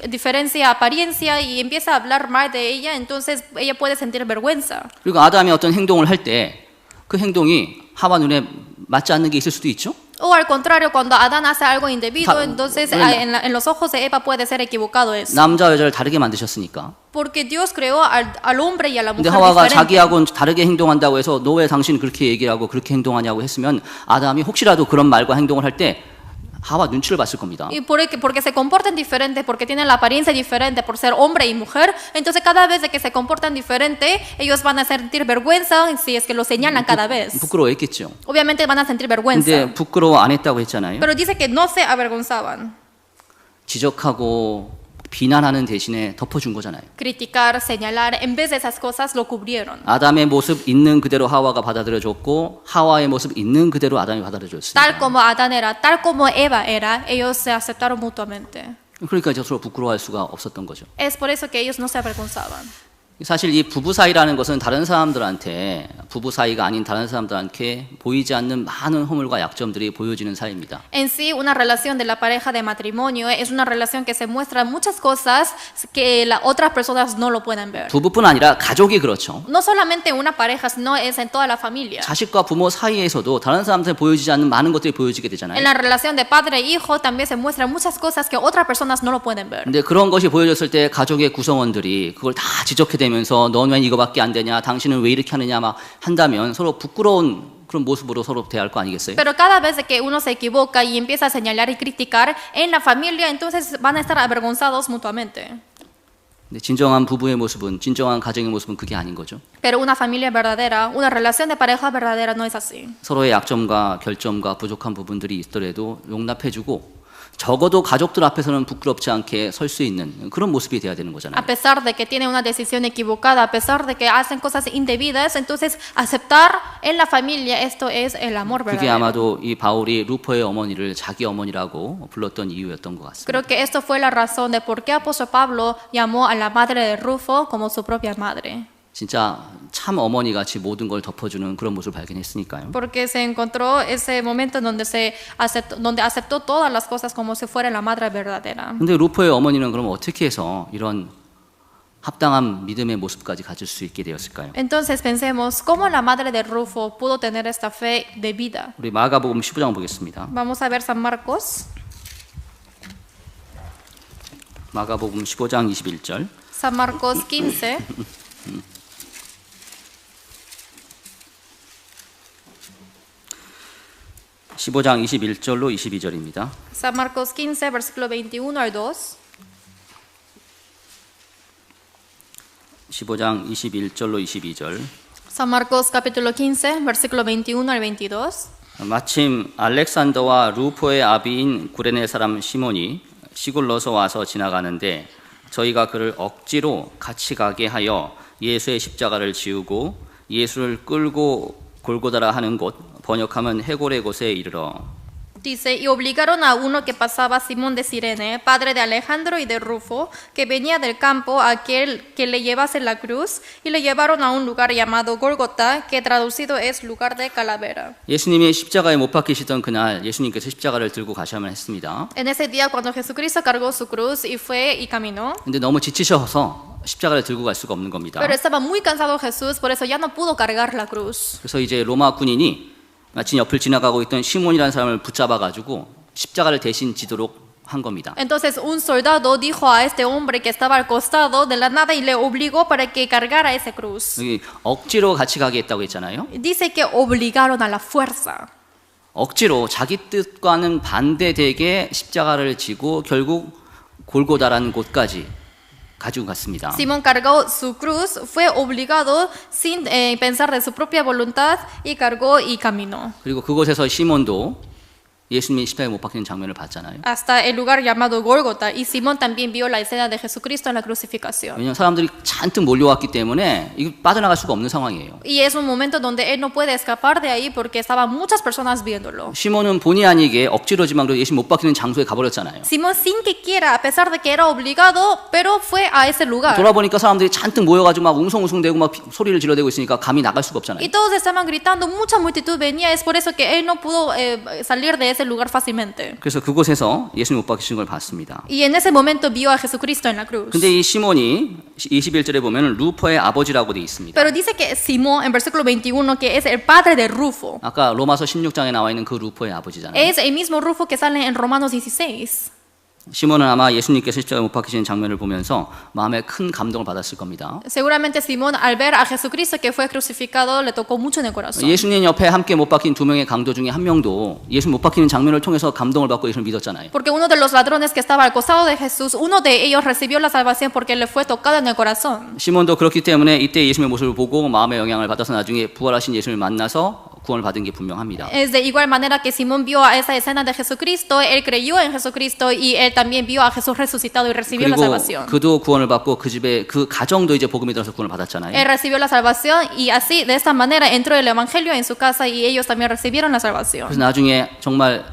diferencia apariencia y empieza a hablar mal de ella, entonces ella puede sentir vergüenza. 그리고 아담이 어떤 행동을 할 때 그 행동이 하와 눈에 맞지 않는 게 있을 수도 있죠. O al contrario, cuando Adán hace algo indebido, entonces en los ojos de Eva puede ser equivocado eso. 남자 여자를 다르게 만드셨으니까. Porque Dios creó al hombre y a la 근데 mujer 하와가 diferente. 자기하고는 다르게 행동한다고 해서 너 왜 당신 그렇게 얘기를 하고 그렇게 행동하냐고 했으면 아담이 혹시라도 그런 말과 행동을 할 때 하와 눈치를 봤을 겁니다. Y porque se comportan diferente, porque tienen la apariencia diferente, por ser hombre y mujer, entonces cada vez de que se comportan diferente, ellos van a sentir vergüenza si es que lo señalan cada vez. 부끄러워했겠죠. Obviamente van a sentir vergüenza. 근데 부끄러워 안 했다고 했잖아요. Pero dice que no se avergonzaban. 지적하고 비난하는 대신에 덮어준 거잖아요. Criticar, señalar, en vez de esas cosas lo cubrieron. 아담의 모습 있는 그대로 하와가 받아들여줬고 하와의 모습 있는 그대로 아담이 받아들여줬습니다. Tal como Adán era, tal como Eva era, ellos se aceptaron mutuamente. 그러니까 이제 서로 부끄러워할 수가 없었던 거죠. Es por eso que ellos no se avergonzaban. 사실 이 부부 사이라는 것은 다른 사람들한테 부부 사이가 아닌 다른 사람들한테 보이지 않는 많은 허물과 약점들이 보여지는 사이입니다. En sí, una relación de la pareja de matrimonio es una relación que se muestra muchas cosas que las otras personas no lo pueden ver. 부부뿐 아니라 가족이 그렇죠. No solamente una pareja, sino es en toda la familia. 자식과 부모 사이에서도 다른 사람한테 보여지지 않는 많은 것들이 보여지게 되잖아요. En la relación de padre e hijo también se muestran muchas cosas que otras personas no lo pueden ver. 근데 그런 것이 보여졌을 때 가족의 구성원들이 그걸 다 지적해 대면서 넌 왜 이거밖에 안 되냐, 당신은 왜 이렇게 하느냐 막 한다면 서로 부끄러운 그런 모습으로 서로 대할 거 아니겠어요? Pero cada vez que uno se equivoca y empieza a señalar y criticar en la familia, entonces van a estar avergonzados mutuamente. 근데 진정한 부부의 모습은, 진정한 가정의 모습은 그게 아닌 거죠. Pero una familia verdadera, una relación de pareja verdadera no es así. 서로의 약점과 결점과 부족한 부분들이 있더라도 용납해주고 적어도 가족들 앞에서는 부끄럽지 않게 설 수 있는 그런 모습이 돼야 되는 거잖아요. A pesar de que tienen una decisión equivocada, a pesar de que hacen cosas indebidas, entonces aceptar en la familia esto es el amor 그게 verdadero. 아마도 이 바울이 루포의 어머니를 자기 어머니라고 불렀던 이유였던 것 같습니다. Creo que esto fue la razón de por qué apóstol Pablo llamó a la madre de Rufo como su propia madre. 진짜 참 어머니같이 모든 걸 덮어주는 그런 모습을 발견했으니까요. Porque se encontró ese momento donde aceptó todas las cosas como si fuera la madre verdadera. 근데 루포의 어머니는 그럼 어떻게 해서 이런 합당한 믿음의 모습까지 가질 수 있게 되었을까요? Entonces pensemos, ¿cómo la madre de Rufo pudo tener esta fe de vida? 우리 마가복음 15장 보겠습니다. Vamos a ver San Marcos. 마가복음 15장 21절. San Marcos 15. 십오 장 21절로 22절입니다. San Marcos 15, versículo 21 al 2. 15장 21절로 22절. San Marcos capítulo 15, versículo 21 al 22. 마침 알렉산더와 루포의 아비인 구레네 사람 시몬이 시골로서 와서 지나가는데 저희가 그를 억지로 같이 가게 하여 예수의 십자가를 지우고 예수를 끌고 골고다라 하는 곳, 번역하면 해골의 곳에 이르러. Dice, y obligaron a uno que pasaba, Simón de Cirene, padre de Alejandro y de Rufo, que venía del campo, a aquel que le llevase la cruz, y le llevaron a un lugar llamado Gólgota, que traducido es lugar de calavera. 예수님이 십자가에 못 박히시던 그날 예수님께서 십자가를 들고 가셔야만 했습니다. En ese día, cuando Jesucristo cargó su cruz y fue y caminó, 근데 너무 지치셔서 십자가를 들고 갈 수가 없는 겁니다. pero estaba muy cansado Jesús, por eso ya no pudo cargar la cruz. 그래서 이제 로마 군인이 마침 옆을 지나가고 있던 시몬이라는 사람을 붙잡아 가지고 십자가를 대신 지도록 한 겁니다. Entonces un soldado dijo a este hombre que estaba al costado de la nada y le obligó para que cargara esa cruz. 여기 억지로 같이 가게 했다고 했잖아요. Dice que obligaron a la fuerza. 억지로 자기 뜻과는 반대되게 십자가를 지고 결국 골고다라는 곳까지 가지고 갔습니다. Simón cargó su cruz, fue obligado sin pensar de su propia voluntad y cargó y caminó. 그리고 그곳에서 시몬도 예수님이 십자가에 못 박히는 장면을 봤잖아요. Hasta el lugar llamado Gólgota, y Simón también vio la escena de Jesucristo en la crucifixión. 왜냐하면 사람들이 잔뜩 몰려왔기 때문에 이거 빠져나갈 수가 없는 상황이에요. Y es un momento donde él no puede escapar de ahí porque estaban muchas personas viéndolo. 시몬은 본의 아니게 억지로지만 그래도 예수님 못 박히는 장소에 가버렸잖아요. Simón sin que quiera, a pesar de que era obligado, pero fue a ese lugar. 돌아보니까 사람들이 잔뜩 모여가지고 막 웅성웅성대고 막 소리를 질러대고 있으니까 감히 나갈 수가 없잖아요. Y todos estaban gritando, mucha multitud venía, es por eso que él no pudo salir de ese lugar fácilmente. 그래서 그곳에서 예수님 못 박히신 걸 봤습니다. Y en ese momento vio a Jesucristo en la cruz. 근데 이 시몬이 21절에 보면 루포의 아버지라고 돼 있습니다. Pero dice que Simón, en versículo 21, que es el padre de Rufo. 아까 로마서 16장에 나와 있는 그 루포의 아버지잖아요. Es el mismo Rufo que sale en Romanos 16. 시몬은 아마 예수님께서 십자가에 못 박히시는 장면을 보면서 마음에 큰 감동을 받았을 겁니다. Seguramente Simón, al ver a Jesucristo que fue crucificado, le tocó mucho en el corazón. 예수님 옆에 함께 못 박힌 두 명의 강도 중에 한 명도 예수님 못 박히는 장면을 통해서 감동을 받고 예수를 믿었잖아요. Porque uno de los ladrones que estaba al costado de Jesús, uno de ellos recibió la salvación porque le fue tocado en el corazón. 시몬도 그렇기 때문에 이때 예수님의 모습을 보고 마음의 영향을 받아서 나중에 부활하신 예수님을 만나서 구원을 받은 게 분명합니다. Es de igual manera que Simón vio a esa escena de Jesucristo, él creyó en Jesucristo y él también vio a Jesús resucitado y recibió la 그리고 salvación. 그도 구원을 받고 그 집에 그 가정도 이제 복음이 들어서 구원을 받았잖아요. Él recibió la salvación y así, de esta manera, entró el evangelio en su casa y ellos también recibieron la salvación. 그래서 나중에 정말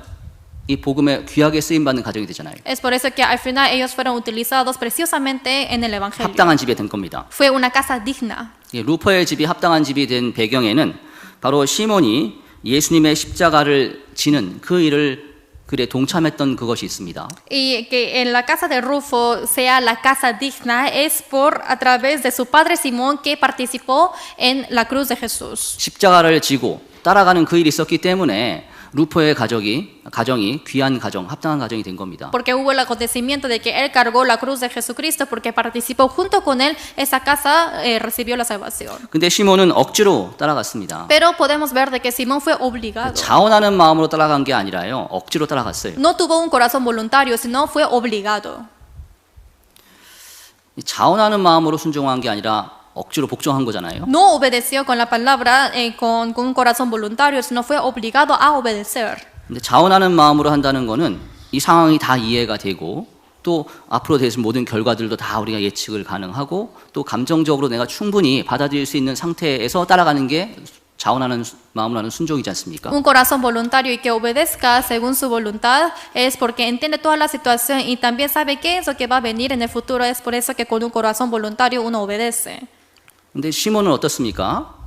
이 복음에 귀하게 쓰임 받는 가정이 되잖아요. Es por eso que al final ellos fueron utilizados preciosamente en el Evangelio. 합당한 집이 된 겁니다. Fue una casa digna. 루퍼의 집이 합당한 집이 된 배경에는 바로 시몬이 예수님의 십자가를 지는 그 일을 그에 동참했던 그것이 있습니다. Y que en la casa de Rufo sea la casa digna es por a través de su padre Simón que participó en la cruz de Jesús. 십자가를 지고 따라가는 그 일이 있었기 때문에 루퍼의 가정이 귀한 가정, 합당한 가정이 된 겁니다. Porque hubo el acontecimiento de que él cargó la cruz de Jesucristo porque participó junto con él, esa casa recibió la salvación. 근데 시몬은 억지로 따라갔습니다. Pero podemos ver de que Simón fue obligado. 자원하는 마음으로 따라간 게 아니라요. 억지로 따라갔어요. No tuvo un corazón voluntario, sino fue obligado. 자원하는 마음으로 순종한 게 아니라 억지로 복종한 거잖아요. No obedeció con la palabra, con un corazón voluntario, sino fue obligado a obedecer. 근데 자원하는 마음으로 한다는 거는 이 상황이 다 이해가 되고 또 앞으로 될 모든 결과들도 다 우리가 예측을 가능하고 또 감정적으로 내가 충분히 받아들일 수 있는 상태에서 따라가는 게 자원하는 마음으로 하는 순종이지 않습니까? Un corazón voluntario y que obedezca según su voluntad es porque entiende toda la situación y también sabe qué es lo que va a venir en el futuro. Es por eso que con un corazón voluntario uno obedece. 근데 시몬은 어떻습니까?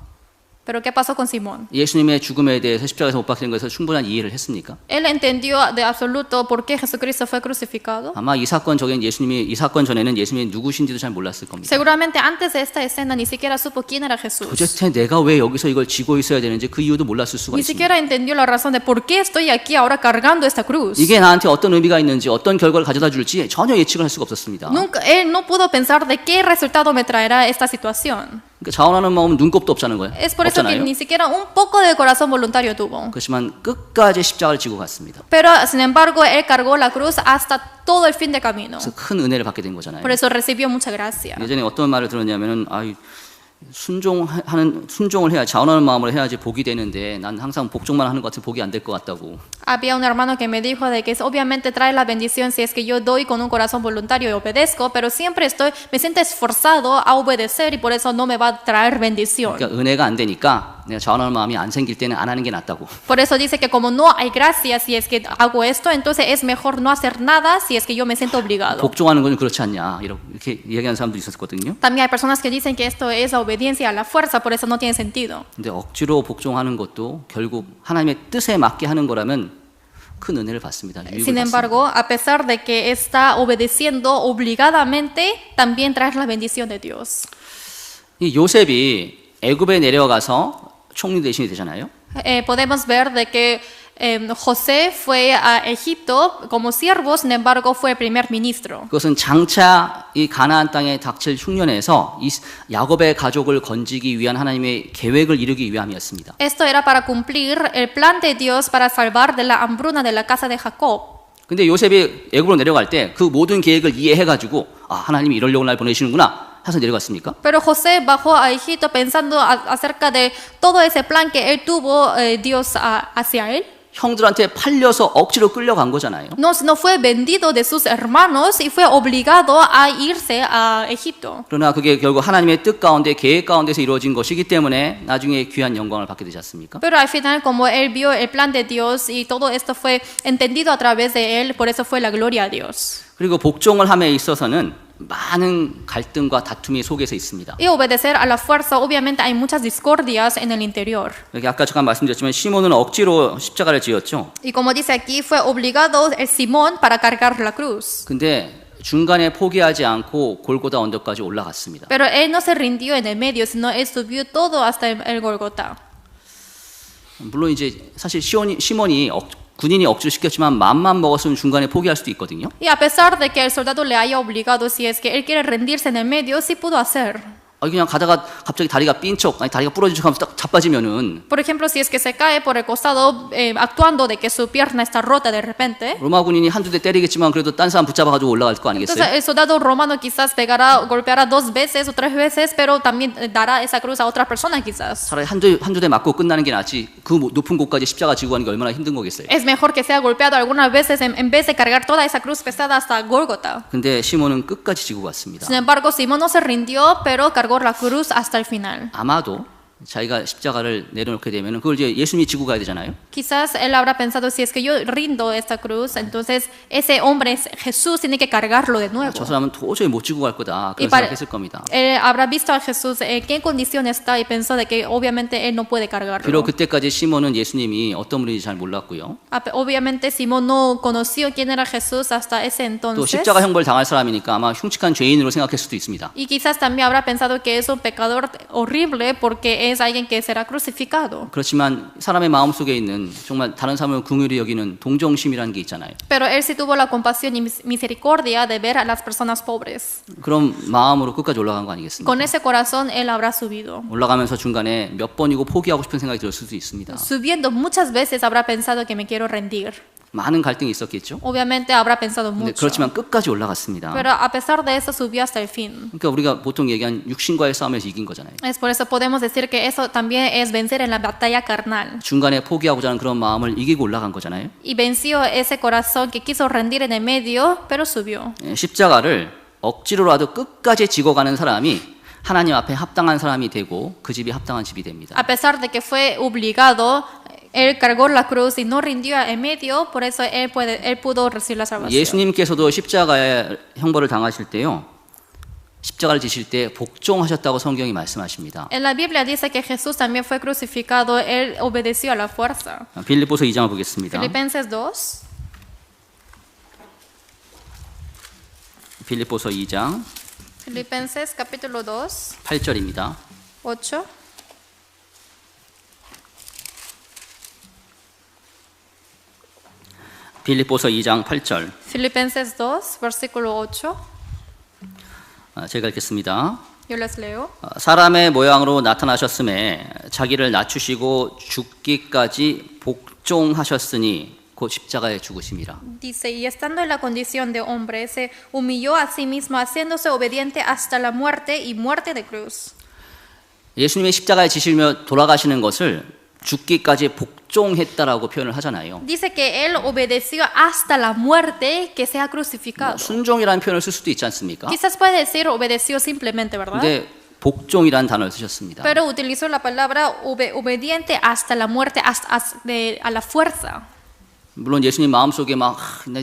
Pero ¿qué pasó con Simón? 예수님의 죽음에 대해서 십자가에서 못 박히는 것에서 충분한 이해를 했습니까? Él entendió de absoluto por qué Jesucristo fue crucificado. 아마 이 사건 전에는 예수님이 누구신지도 잘 몰랐을 겁니다. Seguramente antes de esta escena ni siquiera supo quién era Jesús. 도대체 내가 왜 여기서 이걸 지고 있어야 되는지 그 이유도 몰랐을 수가 Ni 있습니다. siquiera entendió la razón de por qué estoy aquí ahora cargando esta cruz. 이게 나한테 어떤 의미가 있는지 어떤 결과를 가져다 줄지 전혀 예측을 할 수가 없었습니다. Nunca, él no pudo pensar de qué resultado me traerá esta situación. 그러니까 자원하는 마음은 눈곱도 없잖아요. Es por eso que 없잖아요. ni siquiera un poco de corazón voluntario tuvo. 그렇지만 끝까지 십자가를 지고 갔습니다. Pero sin embargo, él cargó la cruz hasta todo el fin de camino. 그래서 큰 은혜를 받게 된 거잖아요. Por eso recibió mucha gracia. 예전에 어떤 말을 들었냐면은 순종을 해야 자원하는 마음으로 해야지 복이 되는데 난 항상 복종만 하는 것 같아 복이 안 될 것 같다고. Había un hermano que me dijo de que obviamente trae la bendición si es que yo doy con un corazón voluntario y obedezco, pero siempre me siento esforzado a obedecer y por eso no me va a traer bendición. 그러니까 은혜가 안 되니까 내가 자원하는 마음이 안 생길 때는 안 하는 게 낫다고. Por eso dice que como no hay gracia si es que hago esto, entonces es mejor no hacer nada si es que yo me siento obligado. 복종하는 건 그렇지 않냐 이렇게 이야기하는 사람도 있었거든요. También hay personas que dicen que esto es obediencia a la fuerza, por eso no tiene sentido. 근데 억지로 복종하는 것도 결국 하나님의 뜻에 맞게 하는 거라면 큰 은혜를 받습니다. 유익을 Sin 받습니다. embargo, a pesar de que está obedeciendo obligadamente, también trae la bendición de Dios. 이 요셉이 애굽에 내려가서 총리 대신이 되잖아요. Podemos ver de que José fue a Egipto como siervo, sin embargo fue primer ministro. 그것은 장차 이 가나안 땅에 닥칠 흉년에서 이 야곱의 가족을 건지기 위한 하나님의 계획을 이루기 위함이었습니다. Esto era para cumplir el plan de Dios para salvar de la hambruna de la casa de Jacob. 근데 요셉이 애굽으로 내려갈 때 그 모든 계획을 이해해가지고 하나님이 이러려고 날 보내시는구나 해서 내려갔습니까? Pero José bajó a Egipto pensando acerca de todo ese plan que él tuvo Dios hacia él. 형들한테 팔려서 억지로 끌려간 거잖아요. No, sino fue vendido de sus hermanos y fue obligado a irse a Egipto. 그러나 그게 결국 하나님의 뜻 가운데 계획 가운데서 이루어진 것이기 때문에 나중에 귀한 영광을 받게 되지 않습니까? Pero al final, como él vio el plan de Dios y todo esto fue entendido a través de él, por eso fue la gloria a Dios. 그리고 복종을 함에 있어서는 많은 갈등과 다툼이 속에서 있습니다. Y obedecer a la fuerza, obviamente hay muchas discordias en el interior. 여기 아까 잠깐 말씀드렸지만 시몬은 억지로 십자가를 지었죠. Y como dice aquí, fue obligado el Simón para cargar la cruz. 근데 중간에 포기하지 않고 골고다 언덕까지 올라갔습니다. Pero él no se rindió en el medio, sino él subió todo hasta el Golgotá. 물론 이제 사실 시몬이 군인이 억지로 시켰지만 맘만 먹었으면 중간에 포기할 수도 있거든요. Y a pesar de que el soldado le haya obligado, si es que él quiere rendirse en el medio, sí pudo hacer. 그냥 가다가 갑자기 다리가 삔 척, 아니 다리가 부러진 척하면서 딱 자빠지면은 Por ejemplo, si es que se cae por el costado actuando de que su pierna está rota de repente, 로마 군인이 한두 대 때리겠지만 그래도 딴 사람 붙잡아가지고 올라갈 거 entonces 아니겠어요? el soldado romano quizás golpeará 2 veces o 3 veces, pero también dará esa cruz a otra persona quizás. 차라리 한두 대 맞고 끝나는 게 낫지 그 높은 곳까지 십자가 지고 가는 게 얼마나 힘든 거겠어요. Es mejor que sea golpeado algunas veces en vez de cargar toda esa cruz pesada hasta Gólgota. 근데 시몬은 끝까지 지고 갔습니다. Sin embargo, Simón no se rindió, pero cargó la cruz hasta el final. 아마도 자기가 십자가를 내려놓게 되면 그걸 이제 예수님이 지고 가야 되잖아요. Quizás él habrá pensado, si es que yo rindo esta cruz, entonces ese hombre, Jesús, tiene que cargarlo de nuevo. 저 사람은 도저히 못 지고 갈 거다 Y 그런 생각했을 겁니다. él habrá visto a Jesús en qué condición está y pensó de que obviamente él no puede cargarlo. 비록 그때까지 시몬은 예수님이 어떤 분인지 잘 몰랐고요. Obviamente Simón no conoció quién era Jesús hasta ese 또 entonces. 십자가 형벌 당할 사람이니까 아마 흉측한 죄인으로 생각할 수도 있습니다. Y quizás también habrá pensado que es un pecador horrible porque es alguien que será crucificado. 그렇지만 사람의 마음속에 있는 정말 다른 사람을 긍휼히 여기는 동정심이라는 게 있잖아요. Pero él sí tuvo la compasión y misericordia de ver a las personas pobres. 그런 마음으로 끝까지 올라간 거 아니겠습니까? Con ese corazón él habrá subido. 올라가면서 중간에 몇 번이고 포기하고 싶은 생각이 들 수도 있습니다. Subiendo muchas veces habrá pensado que me quiero rendir. 많은 갈등이 있었겠죠. Obviamente habrá pensado 근데 mucho. 그렇지만 끝까지 올라갔습니다. Pero a pesar de eso subió hasta el fin. 그러니까 우리가 보통 얘기한 육신과의 싸움에서 이긴 거잖아요. Es por eso podemos decir que eso también es vencer en la batalla carnal. 중간에 포기하고자 하는 그런 마음을 이기고 올라간 거잖아요. Y venció ese corazón que quiso rendir en el medio, pero subió. 십자가를 억지로라도 끝까지 지고 가는 사람이 하나님 앞에 합당한 사람이 되고 그 집이 합당한 집이 됩니다. A pesar de que fue obligado, él cargó la cruz y no rindió en medio, por eso él pudo recibir la salvación. 예수님께서도 십자가의 형벌을 당하실 때요. 십자가를 지실 때 복종하셨다고 성경이 말씀하십니다. En la Biblia dice que Jesús también fue crucificado, él obedeció a la fuerza. 빌립보서 2장을 보겠습니다. Filipenses 2. 빌립보서 2장 Filipenses capítulo 2, 8절입니다. 8. 빌립보서 2장 8절. Filipenses 2, versículo 8. 제가 읽겠습니다. Yo les leo. 사람의 모양으로 나타나셨음에 자기를 낮추시고 죽기까지 복종하셨으니 곧 십자가에 죽으심이라. Dice, y estando en la condición de hombre, se humilló a sí mismo, haciéndose obediente hasta la muerte y muerte de cruz. 예수님의 십자가에 지시며 돌아가시는 것을 죽기까지 복종했다라고 표현을 하잖아요. Dice que él obedeció hasta la muerte que sea crucificado. 순종이라는 표현을 쓸 수도 있지 않습니까? Quizás puede decir obedeció simplemente, ¿verdad? 근데 복종이라는 단어를 쓰셨습니다. Pero utilizó la palabra obediente hasta la muerte, a la fuerza. 물론 예수님 마음속에 막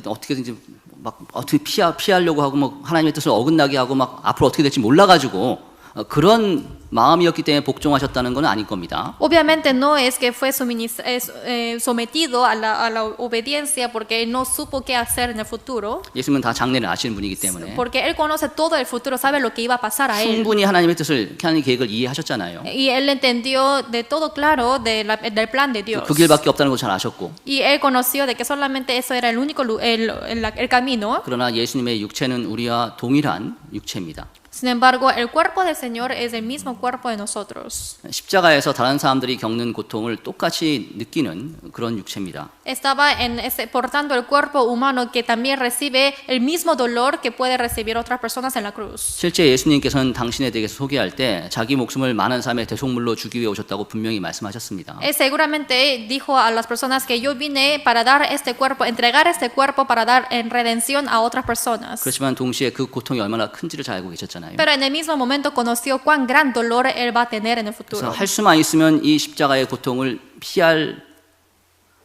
어떻게든지 막 어떻게 피하려고 하고 막 하나님의 뜻을 어긋나게 하고 막 앞으로 어떻게 될지 몰라가지고 그런 마음이었기 때문에 복종하셨다는 건 아닐 겁니다. Obviamente no es que fue sometido a la obediencia porque él no supo qué hacer en el futuro. 예수님은 다 장래를 아시는 분이기 때문에 Porque él conoce todo el futuro, sabe lo que iba a pasar a él. 충분히 하나님의 뜻을 하나님의 계획을 이해하셨잖아요. Y él entendió de todo claro del plan de Dios. 그 길밖에 없다는 걸 잘 아셨고. Y él conoció de que solamente eso era el único el camino. 그러나 예수님의 육체는 우리와 동일한 육체입니다. Sin embargo, el cuerpo del Señor es el mismo cuerpo de nosotros. 십자가에서 다른 사람들이 겪는 고통을 똑같이 느끼는 그런 육체입니다. Estaba portando el cuerpo humano que también recibe el mismo dolor que puede recibir otras personas en la cruz. 실제 예수님께서는 당신에 대해서 소개할 때 자기 목숨을 많은 사람의 대속물로 주기 위해 오셨다고 분명히 말씀하셨습니다. Él seguramente dijo a las personas que yo vine para dar este cuerpo, entregar este cuerpo para dar en redención a otras personas. 그렇지만 동시에 그 고통이 얼마나 큰지를 잘 알고 계셨잖아요. Pero en el mismo momento conoció cuán gran dolor él va a tener en el 그래서 futuro. 할 수만 있으면 이 십자가의 고통을 피할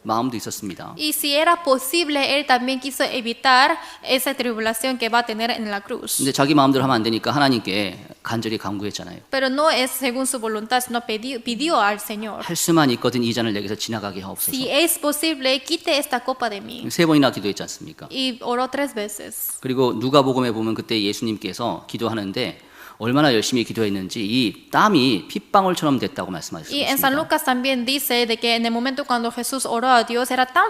마음도 있었습니다. Y si era posible, él también quiso evitar esa tribulación que va a tener en la cruz. 근데 자기 마음대로 하면 안 되니까 하나님께 간절히 간구했잖아요. Pero no es según su voluntad, sino pidió al Señor. 할 수만 있거든 이 잔을 내게서 지나가게 하옵소서. Si es posible, quite esta copa de mí. 3번이나 기도했지 않습니까? Y oró 3 veces. 그리고 누가복음에 보면 그때 예수님께서 기도하는데 얼마나 열심히 기도했는지 이 땀이 핏방울처럼 됐다고 Y en San 말씀하셨습니다. Lucas también dice de que en el momento cuando Jesús oró a Dios era tan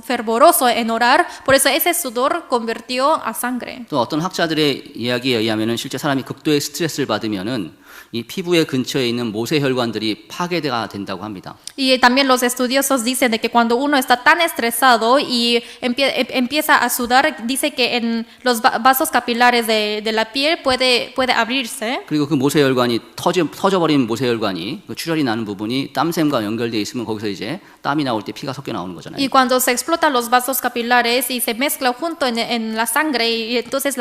fervoroso en orar, por eso ese sudor convirtió a sangre. 또 어떤 학자들의 이야기에 의하면은 실제 사람이 극도의 스트레스를 받으면은 이 피부의 근처에 있는 모세혈관들이 파괴가 된다고 합니다. Y también los estudiosos dicen de que cuando uno está tan estresado y empieza a sudar, dice que en los vasos capilares de la piel puede abrirse abrirse. 그리고 그 모세혈관이 터져버린 모세혈관이 그 출혈이 나는 부분이 땀샘과 연결되어 있으면 거기서 이제 땀이 나올 때 피가 섞여 나오는 거잖아요. Y cuando se explotan los vasos capilares y se mezcla junto en la sangre, y entonces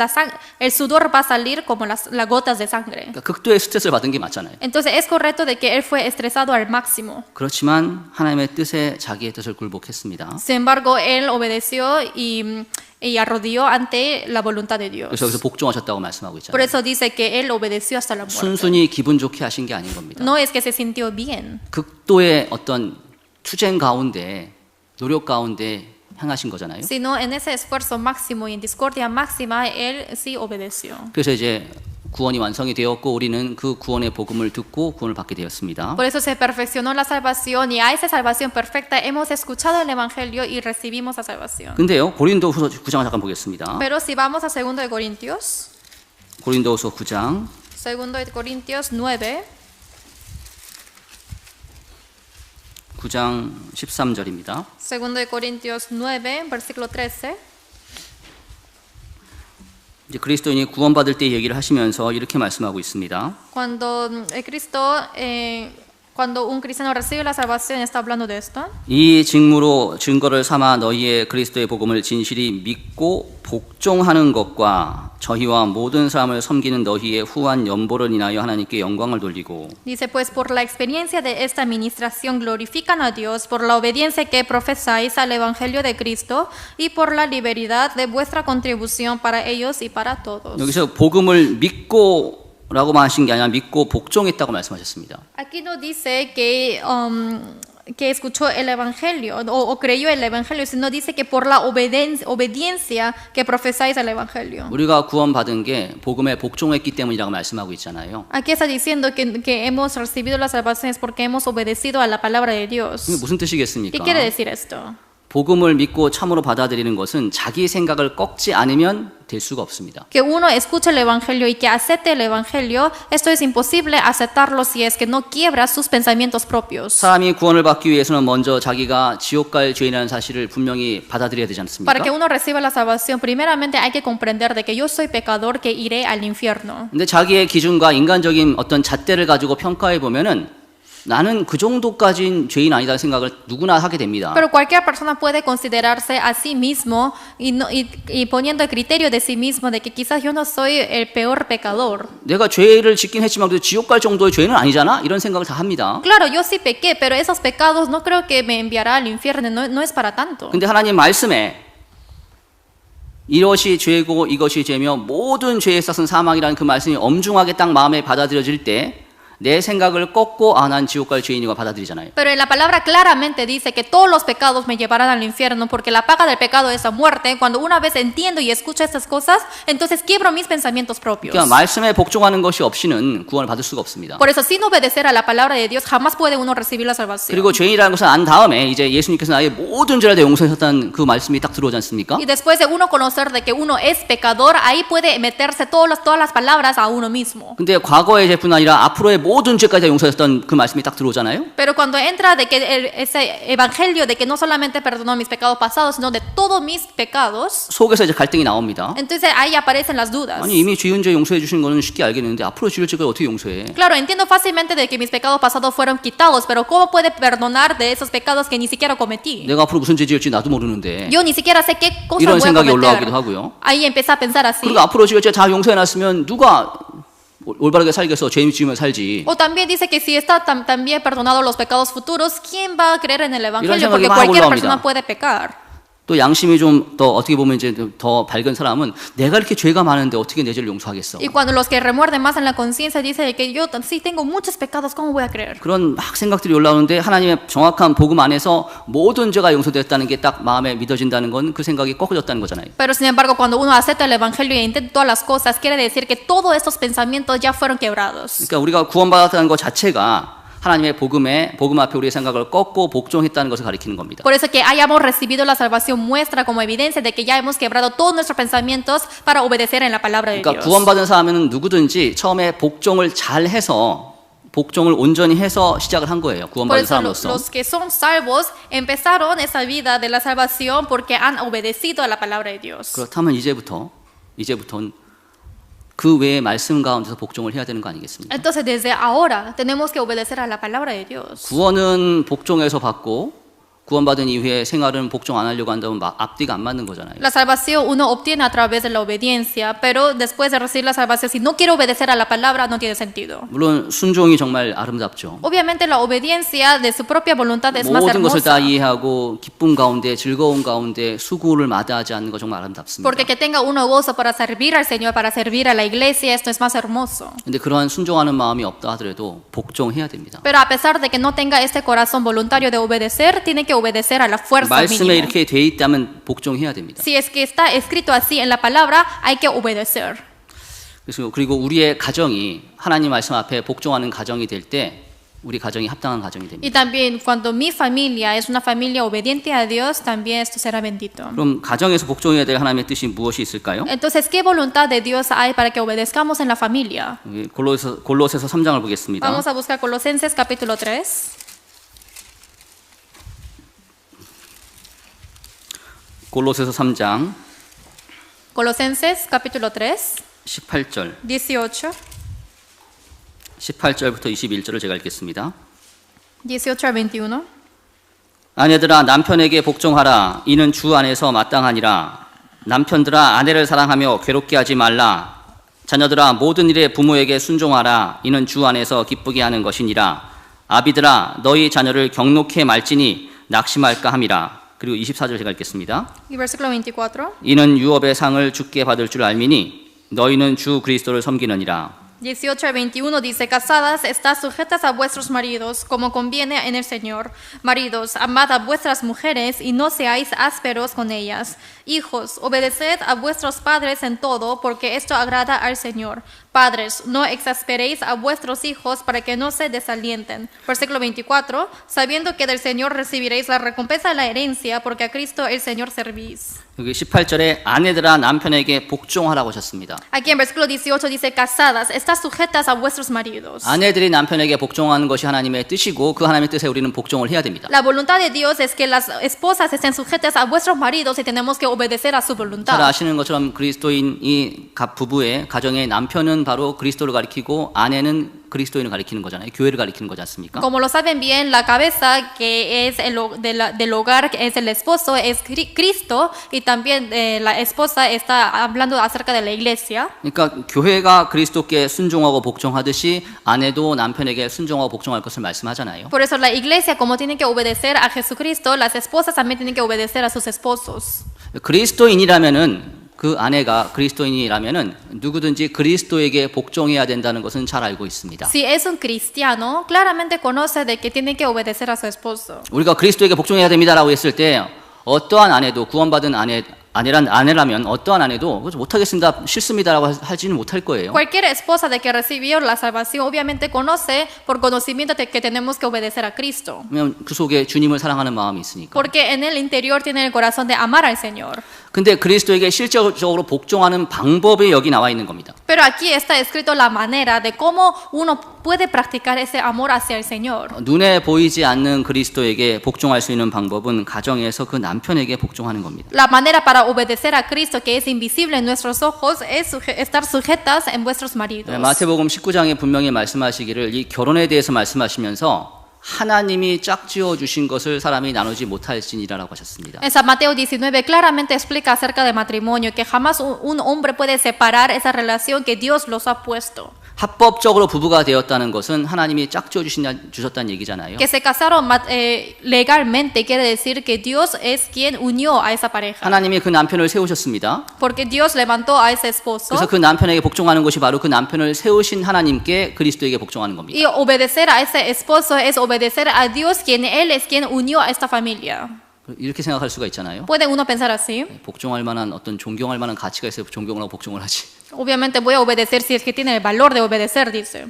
el sudor va a salir como las gotas de sangre. 그러니까 극도의 스트레스를 받은 게 맞잖아요. Entonces es correcto de que él fue estresado al máximo. 그렇지만 하나님의 뜻에 자기의 뜻을 굴복했습니다. Sin embargo, él obedeció y arrodilló ante la voluntad de Dios. 그래서 여기서 복종하셨다고 말씀하고 Por 있잖아요. eso dice que él obedeció hasta la muerte. 순순히 기분 좋게 하신 게 아닌 겁니다. No es que se sintió bien, 극도의 어떤 투쟁 가운데 노력 가운데 향하신 거잖아요. sino en ese esfuerzo máximo y en discordia máxima, él sí obedeció. 그래서 이제 구원이 완성이 되었고 우리는 그 구원의 복음을 듣고 구원을 받게 되었습니다. Por eso se perfeccionó la salvación y a esa salvación perfecta hemos escuchado el Evangelio y recibimos la salvación. 근데요, 고린도후서 9장 잠깐 보겠습니다. Pero si vamos a 2 de Corintios, 고린도후서 9장 2 de Corintios 9, 9장 13절입니다. 2 de Corintios 9, versículo 13. 이제 그리스도인이 구원받을 때 얘기를 하시면서 이렇게 말씀하고 있습니다. Cuando cuando un cristiano recibe la salvación, está hablando de esto. 이 직무로 증거를 삼아 너희의 그리스도의 복음을 진실히 믿고 복종하는 것과 저희와 모든 사람을 섬기는 너희의 후한 연보를 인하여 하나님께 영광을 돌리고 Dice, pues por la experiencia de esta administración glorifican a Dios, por la obediencia que profesáis al Evangelio de Cristo y por la liberalidad de vuestra contribución para ellos y para todos. 여기서 복음을 믿고 라고만 하신 게 아니라 믿고 복종했다고 말씀하셨습니다. Aquí no dice que escuchó el Evangelio o creyó el Evangelio, sino dice que por la obediencia que profesáis al Evangelio. 우리가 구원받은 게 복음에 복종했기 때문이라고 말씀하고 있잖아요. Aquí está diciendo que hemos recibido la salvación es porque hemos obedecido a la palabra de Dios. 이게 무슨 뜻이겠습니까? ¿Qué quiere decir esto? 복음을 믿고 참으로 받아들이는 것은 자기 생각을 꺾지 않으면 될 수가 없습니다. Que uno escuche el Evangelio y que acepte el Evangelio, esto es imposible aceptarlo si es que no quiebra sus pensamientos propios. 사람이 구원을 받기 위해서는 먼저 자기가 지옥 갈 죄인이라는 사실을 분명히 받아들여야 되지 않습니까? Para que uno reciba la salvación, primeramente hay que comprender de que yo soy pecador que iré al infierno. 근데 자기의 기준과 인간적인 어떤 잣대를 가지고 평가해 보면은 나는 그 정도까지는 죄인 아니다는 생각을 누구나 하게 됩니다. Pero cualquier persona puede considerarse a sí mismo y poniendo el criterio de sí mismo de que quizás yo no soy el peor pecador. 내가 죄를 짓긴 했지만 그래도 지옥 갈 정도의 죄는 아니잖아? 이런 생각을 다 합니다. Claro, yo sí pequé, pero esos pecados no creo que me enviará al infierno, no es para tanto. 근데 하나님 말씀에 이것이 죄고 이것이 죄며 모든 죄에 있어서는 사망이라는 그 말씀이 엄중하게 딱 마음에 받아들여질 때 내 생각을 꺾고 난 지옥 갈 죄인이고 받아들이잖아요. Pero en la palabra claramente dice que todos los pecados me llevarán al infierno porque la paga del pecado es la muerte. Cuando una vez entiendo y escucho estas cosas, entonces quiebro mis pensamientos propios. 그러니까 말씀에 복종하는 것이 없이는 구원을 받을 수가 없습니다. Por eso, sin obedecer a la palabra de Dios, jamás puede uno recibir la salvación. 그리고 죄인이라는 것을 안 다음에 이제 예수님께서 나의 모든 죄를 다 용서하셨다는 그 말씀이 딱 들어오지 않습니까? Y después de uno conocer de que uno es pecador, ahí puede meterse todas las palabras a uno mismo. 근데 과거의 죄뿐 아니라 앞으로의 모든 죄까지 다 용서하셨던 그 말씀이 딱 들어오잖아요. Pero cuando entra de que ese evangelio de que no solamente perdonó mis pecados pasados, sino de todos mis pecados, 속에서 이제 갈등이 나옵니다. entonces ahí aparecen las dudas. 아니 이미 죄인 죄 용서해 주신 거는 쉽게 알겠는데 앞으로 지을 죄를 어떻게 용서해? Claro, entiendo fácilmente de que mis pecados pasados fueron quitados, pero ¿cómo puede perdonar de esos pecados que ni siquiera cometí? 내가 앞으로 무슨 죄 지을지 나도 모르는데 Yo ni siquiera sé qué cosas 이런 voy a 생각이 cometer. 올라오기도 하고요. Ahí empecé a pensar así. 그리고 앞으로 지을 죄 다 용서해 놨으면 누가 올바르게 살겠어? 죄 지으면 살지. O también dice que si está también perdonado los pecados futuros, ¿quién va a creer en el evangelio? 생각이 Porque 막 cualquier 올라옵니다. persona puede pecar. 또 양심이 좀 더 어떻게 보면 이제 더 밝은 사람은 내가 이렇게 죄가 많은데 어떻게 내 죄를 용서하겠어? Y cuando los que remuerden más en la conciencia dicen que yo sí tengo muchos pecados, ¿cómo voy a creer? 그런 막 생각들이 올라오는데 하나님의 정확한 복음 안에서 모든 죄가 용서됐다는 게 딱 마음에 믿어진다는 건 그 생각이 꺾어졌다는 거잖아요. Pero sin embargo, cuando uno acepta el evangelio e intenta todas las cosas, quiere decir que todos estos pensamientos ya fueron quebrados. 그러니까 우리가 구원받았다는 것 자체가 하나님의 복음 앞에 우리의 생각을 꺾고 복종했다는 것을 가리키는 겁니다. Por eso que hayamos recibido la salvación muestra como evidencia de que ya hemos quebrado todos nuestros pensamientos para obedecer en la palabra de 그러니까 Dios. 구원받은 사람은 누구든지 처음에 복종을 잘 해서 복종을 온전히 해서 시작을 한 거예요. Por 구원받은 eso 사람으로서. los que son salvos empezaron esa vida de la salvación porque han obedecido a la palabra de Dios. 그렇다면 이제부터는 그 외의 말씀 가운데서 복종을 해야 되는 거 아니겠습니까? Entonces, desde ahora tenemos que obedecer a la palabra de Dios. 구원은 복종해서 받고 구원받은 이후에 생활은 복종 안 하려고 한다면 앞뒤가 안 맞는 거잖아요. La salvación uno obtiene a través de la obediencia, pero después de recibir la salvación, si no quiere obedecer a la palabra, no tiene sentido. 물론 순종이 정말 아름답죠. Obviamente la obediencia de su propia voluntad es más 모든 것을 다 hermosa. 이해하고 기쁨 가운데 즐거움 가운데 수고를 마다하지 않는 거 정말 아름답습니다. Porque que tenga uno gozo para servir al Señor, para servir a la iglesia, esto es más hermoso. 근데 그러한 순종하는 마음이 없다 하더라도 복종해야 됩니다. Pero a pesar de que no tenga este corazón voluntario de obedecer, tiene que obedecer a la fuerza 말씀에 mínimo. 이렇게 돼 있다면 복종해야 됩니다. Si es que está escrito así en la palabra, hay que obedecer. 그래서 그리고 우리의 가정이 하나님 말씀 앞에 복종하는 가정이 될 때 우리 가정이 합당한 가정이 됩니다. Y también cuando mi familia es una familia obediente a Dios, también esto será bendito. 그럼 가정에서 복종해야 될 하나님의 뜻이 무엇이 있을까요? Entonces, ¿qué voluntad de Dios hay para que obedezcamos en la familia? 여기 골로새서 3장을 보겠습니다. Vamos a buscar Colosenses capítulo 3. 골로새서 3장 Colosenses capítulo 3, 18절 18. 18절부터 21절을 제가 읽겠습니다. 18 al 21. 아내들아 남편에게 복종하라. 이는 주 안에서 마땅하니라. 남편들아 아내를 사랑하며 괴롭게 하지 말라. 자녀들아 모든 일에 부모에게 순종하라. 이는 주 안에서 기쁘게 하는 것이니라. 아비들아 너희 자녀를 경록해 말지니 낙심할까 함이라. 그리고 24절 제가 읽겠습니다. Y versículo 24. 이는 유업의 상을 주께 받을 줄 알미니 너희는 주 그리스도를 섬기느니라. 18 al 21 dice, casadas, estad sujetas a vuestros maridos, como conviene en el Señor. Maridos, amad a vuestras mujeres y no seáis ásperos con ellas. Hijos, obedeced a vuestros padres en todo, porque esto agrada al Señor. Padres, no exasperéis a vuestros hijos para que no se desalienten. Versículo 24, sabiendo que del Señor recibiréis la recompensa de la herencia, porque a Cristo el Señor servís. 여기 18절에 아내들아 남편에게 복종하라고 하셨습니다. Aquí en versículo 18 dice, casadas, estad sujetas a vuestros maridos. 아내들이 남편에게 복종하는 것이 하나님의 뜻이고 그 하나님의 뜻에 우리는 복종을 해야 됩니다. La voluntad de Dios es que las esposas estén sujetas a vuestros maridos y tenemos que obedecer a su 잘 voluntad. 아시는 것처럼 그리스도인이 부부의 가정의 남편은 바로 그리스도를 가리키고 아내는 그리스도인을 가리키는 거잖아요. 교회를 가리키는 거지 않습니까? Como lo saben bien, la cabeza que es del hogar, que es el esposo, es Cristo, y también la esposa está hablando acerca de la iglesia. 그러니까 교회가 그리스도께 순종하고 복종하듯이 아내도 남편에게 순종하고 복종할 것을 말씀하잖아요. Por eso la iglesia, como tiene que obedecer a Jesucristo, las esposas también tienen que obedecer a sus esposos. 그리스도인이라면은 그 아내가 그리스도인이라면은 누구든지 그리스도에게 복종해야 된다는 것은 잘 알고 있습니다. Si es un cristiano, claramente conoce de que tiene que obedecer a su esposo. 우리가 그리스도에게 복종해야 됩니다라고 했을 때 어떠한 아내도 구원받은 아내라면 어떠한 아내도 못하겠습니다, 싫습니다라고 하지는 못할 거예요. Cualquier esposa de que recibió la salvación obviamente conoce por conocimiento de que tenemos que obedecer a Cristo. 왜냐하면 그 속에 주님을 사랑하는 마음이 있으니까. Porque en el interior tiene el corazón de amar al Señor. 근데 그리스도에게 실질적으로 복종하는 방법이 여기 나와 있는 겁니다. Pero aquí está escrito la manera de cómo uno puede practicar ese amor hacia el Señor. 눈에 보이지 않는 그리스도에게 복종할 수 있는 방법은 가정에서 그 남편에게 복종하는 겁니다. La manera para obedecer a Cristo que es invisible en nuestros ojos es estar sujetas en vuestros maridos. 마태복음 19장에 분명히 말씀하시기를 이 결혼에 대해서 말씀하시면서 하나님이 짝지어 주신 것을 사람이 나누지 못할지니라라고 하셨습니다. En San Mateo 19 claramente explica acerca del matrimonio que jamás un hombre puede separar esa relación que Dios los ha puesto. 합법적으로 부부가 되었다는 것은 하나님이 짝지어 주셨다는 얘기잖아요. Que se casaron legalmente quiere decir que Dios es quien unió a esa pareja. 하나님이 그 남편을 세우셨습니다. Porque Dios levantó a ese esposo. 그래서 그 남편에게 복종하는 것이 바로 그 남편을 세우신 하나님께 그리스도에게 복종하는 겁니다. Y obedecer a ese esposo es obedecer a Dios, quien Él es quien unió a esta familia. 이렇게 생각할 수가 있잖아요. ¿Puede uno pensar así? 복종할 만한 어떤 존경할 만한 가치가 있어야 존경을 하고 복종을 하지. Obviamente voy a obedecer si es que tiene el valor de obedecer, dice.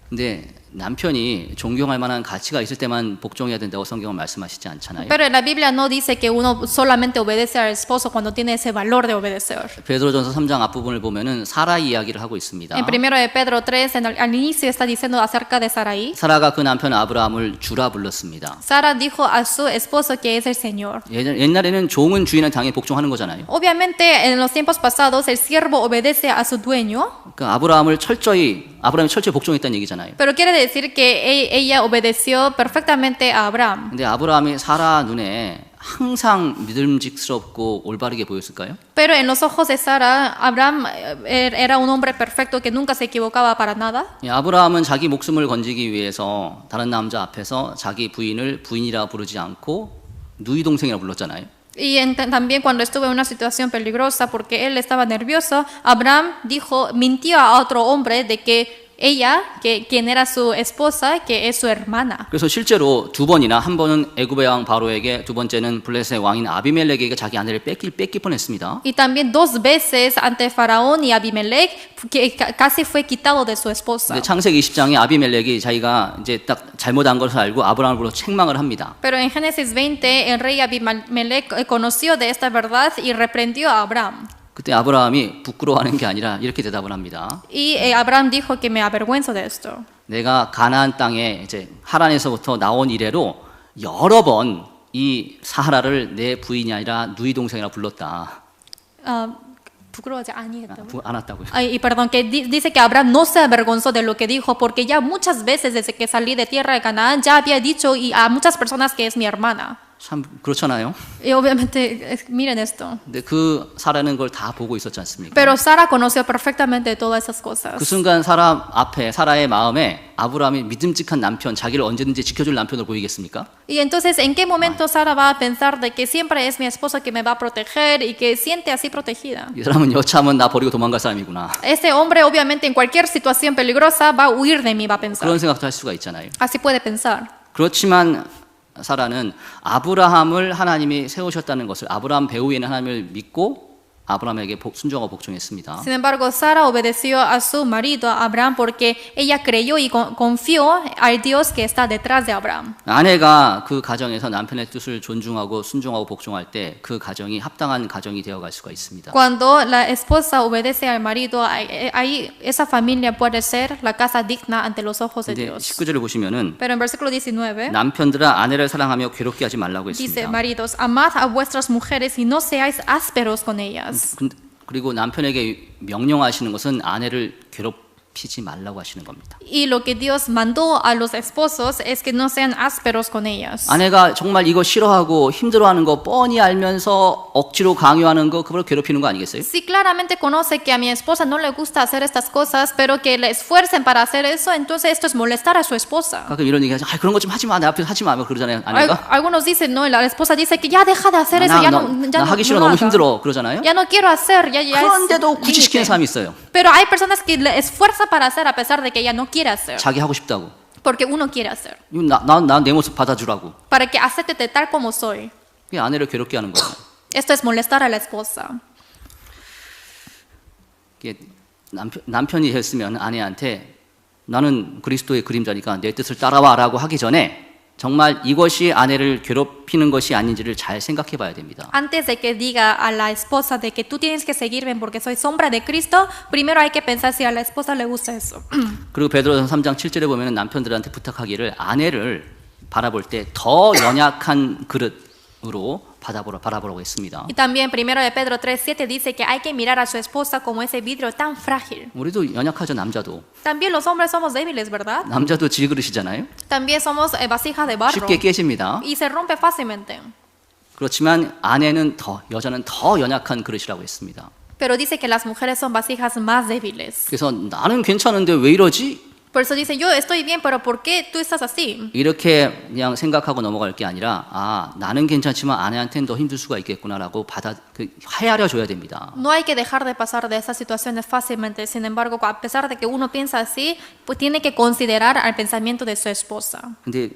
근데 남편이 존경할 만한 가치가 있을 때만 복종해야 된다고 성경은 말씀하시지 않잖아요. Pero en la Biblia no dice que uno solamente obedece al esposo cuando tiene ese valor de obedecer. 베드로전서 3장 앞부분을 보면은 사라 이야기를 하고 있습니다. En 1 de Pedro 3, al inicio está diciendo acerca de Sarai. 사라가 그 남편 아브라함을 주라 불렀습니다. Sara dijo a su esposo que es el Señor. 옛날에는 종은 주인은 당연히 복종하는 거잖아요. Obviamente en los tiempos pasados el siervo obedece a su dueño, 그러니까 아브라함이 철저히 복종했다는 얘기잖아요. pero quiere decir que ella obedeció perfectamente a Abraham. 근데 아브라함이 사라 눈에 항상 믿음직스럽고 올바르게 보였을까요? Pero en los ojos de Sara, Abraham era un hombre perfecto que nunca se equivocaba para nada. 아브라함은 자기 목숨을 건지기 위해서 다른 남자 앞에서 자기 부인을 부인이라 부르지 않고 누이 동생이라 불렀잖아요. Y también cuando estuvo en una situación peligrosa porque él estaba nervioso, Abraham mintió a otro hombre de que ella, quien era su esposa, que es su hermana. 그래서 실제로 두 번이나 한 번은 애굽의 왕 바로에게, 두 번째는 블레셋의 왕인 아비멜렉에게 자기 아내를 뺏길 뻔했습니다. Y también 2 veces ante Faraón y Abimelech que casi fue quitado de su esposa. 근데 창세기 20장에 아비멜렉이 자기가 이제 딱 잘못한 것을 알고 아브라함을 불러 책망을 합니다. Pero en Génesis 20 el rey Abimelech conoció de esta verdad y reprendió a Abraham. 그때 아브라함이 부끄러워하는 게 아니라 이렇게 대답을 합니다. Y Abraham dijo que me avergüenzo de esto. 내가 가나안 땅에 이제 하란에서부터 나온 이래로 여러 번 이 사라를 내 부인이 아니라 누이 동생이라 불렀다. 부끄러워하지 아니했다고. 안 왔다고요. Y perdón, que dice que Abraham no se avergonzó de lo que dijo, porque ya muchas veces desde que salí de tierra de Canaán ya había dicho y a muchas personas que es mi hermana. 참 그렇잖아요. Y obviamente, miren esto. 근데 그 사라는 걸 다 보고 있었지 않습니까? Pero Sara conoció perfectamente todas esas cosas. 그 순간 사라의 마음에 아브라함이 믿음직한 남편, 자기를 언제든지 지켜줄 남편으로 보이겠습니까? Y entonces, ¿en qué momento Sara va a pensar de que siempre es mi esposo que me va a proteger y que siente así protegida? 이 사람은 여차하면 나 버리고 도망갈 사람이구나. Este hombre obviamente en cualquier situación peligrosa va a huir de mí, va a pensar. 그런 생각도 할 수가 있잖아요. Así puede pensar. 그렇지만 사라는 아브라함을 하나님이 세우셨다는 것을, 아브라함 배후에는 하나님을 믿고 아브라함에게 순종하고 복종했습니다. Sin embargo, Sara obedeció a su marido, a Abraham, porque ella creyó y confió al Dios que está detrás de Abraham. 아내가 그 가정에서 남편의 뜻을 존중하고 순종하고 복종할 때 그 가정이 합당한 가정이 되어갈 수가 있습니다. Cuando la esposa obedece al marido, ahí esa familia puede ser la casa digna ante los ojos de 근데 Dios. 19절을 보시면은 Pero en versículo 19 남편들아 아내를 사랑하며 괴롭게 하지 말라고 dice, 했습니다. maridos, amad a vuestras mujeres y no seáis ásperos con ellas. 그리고 남편에게 명령하시는 것은 아내를 괴롭히지 말라고 하시는 겁니다. Y lo que Dios mandó a los esposos es que no sean ásperos con ellas. 아내가 정말 이거 싫어하고 힘들어하는 거 뻔히 알면서 억지로 강요하는 거, 그걸 괴롭히는 거 아니겠어요? Si claramente conoce que a mi esposa no le gusta hacer estas cosas, pero que le esfuercen para hacer eso, entonces esto es molestar a su esposa. 가끔 이런 얘기하죠. 그런 거 좀 하지 마, 내 앞에서 하지 마, 그러잖아요. 아내가 Algunos dicen, no, la esposa dice que ya deja de hacer eso, 나 하기 싫어, 너무 힘들어, 그러잖아요. Ya no quiero hacer, ya 그런데도 es 굳이 시키는 límite. 사람이 있어요. Pero hay personas que le esfuerzan para hacer a pesar de que ella no quiere hacer, 자기 하고 싶다고. porque uno quiere hacer, 나 내 모습 받아주라고. para que acéptete tal como soy. 그게 아내를 괴롭게 하는 거예요. Esto es molestar a la esposa. 남편이 했으면 아내한테 나는 그리스도의 그림자니까 내 뜻을 따라와라고 하기 전에 정말 이것이 아내를 괴롭히는 것이 아닌지를 잘 생각해 봐야 됩니다. Antes de que diga a la esposa de que tú tienes que seguirme porque soy sombra de Cristo, primero hay que pensar si a la esposa le gusta eso. 그리고 베드로전서 3장 7절에 보면 남편들한테 부탁하기를 아내를 바라볼 때 더 연약한 그릇으로 바라보라고 했습니다. Y también primero de Pedro 3:7 dice que hay que mirar a su esposa como ese vidrio tan frágil. 우리도 연약하죠, 남자도. También los hombres somos débiles, ¿verdad? 남자도 질그릇이잖아요. También somos vasijas de barro 쉽게 깨집니다. y se rompe fácilmente. 그렇지만 여자는 더 연약한 그릇이라고 했습니다. Pero dice que las mujeres son vasijas más débiles. 그래서 나는 괜찮은데 왜 이러지? Por eso dice, yo estoy bien, pero ¿por qué tú estás así? 이렇게 그냥 생각하고 넘어갈 게 아니라 나는 괜찮지만 아내한테는 더 힘들 수가 있겠구나라고 헤아려 줘야 됩니다. No hay que dejar de pasar de esas situaciones fácilmente. Sin embargo, a pesar de que uno piensa así, pues tiene que considerar al pensamiento de su esposa. 근데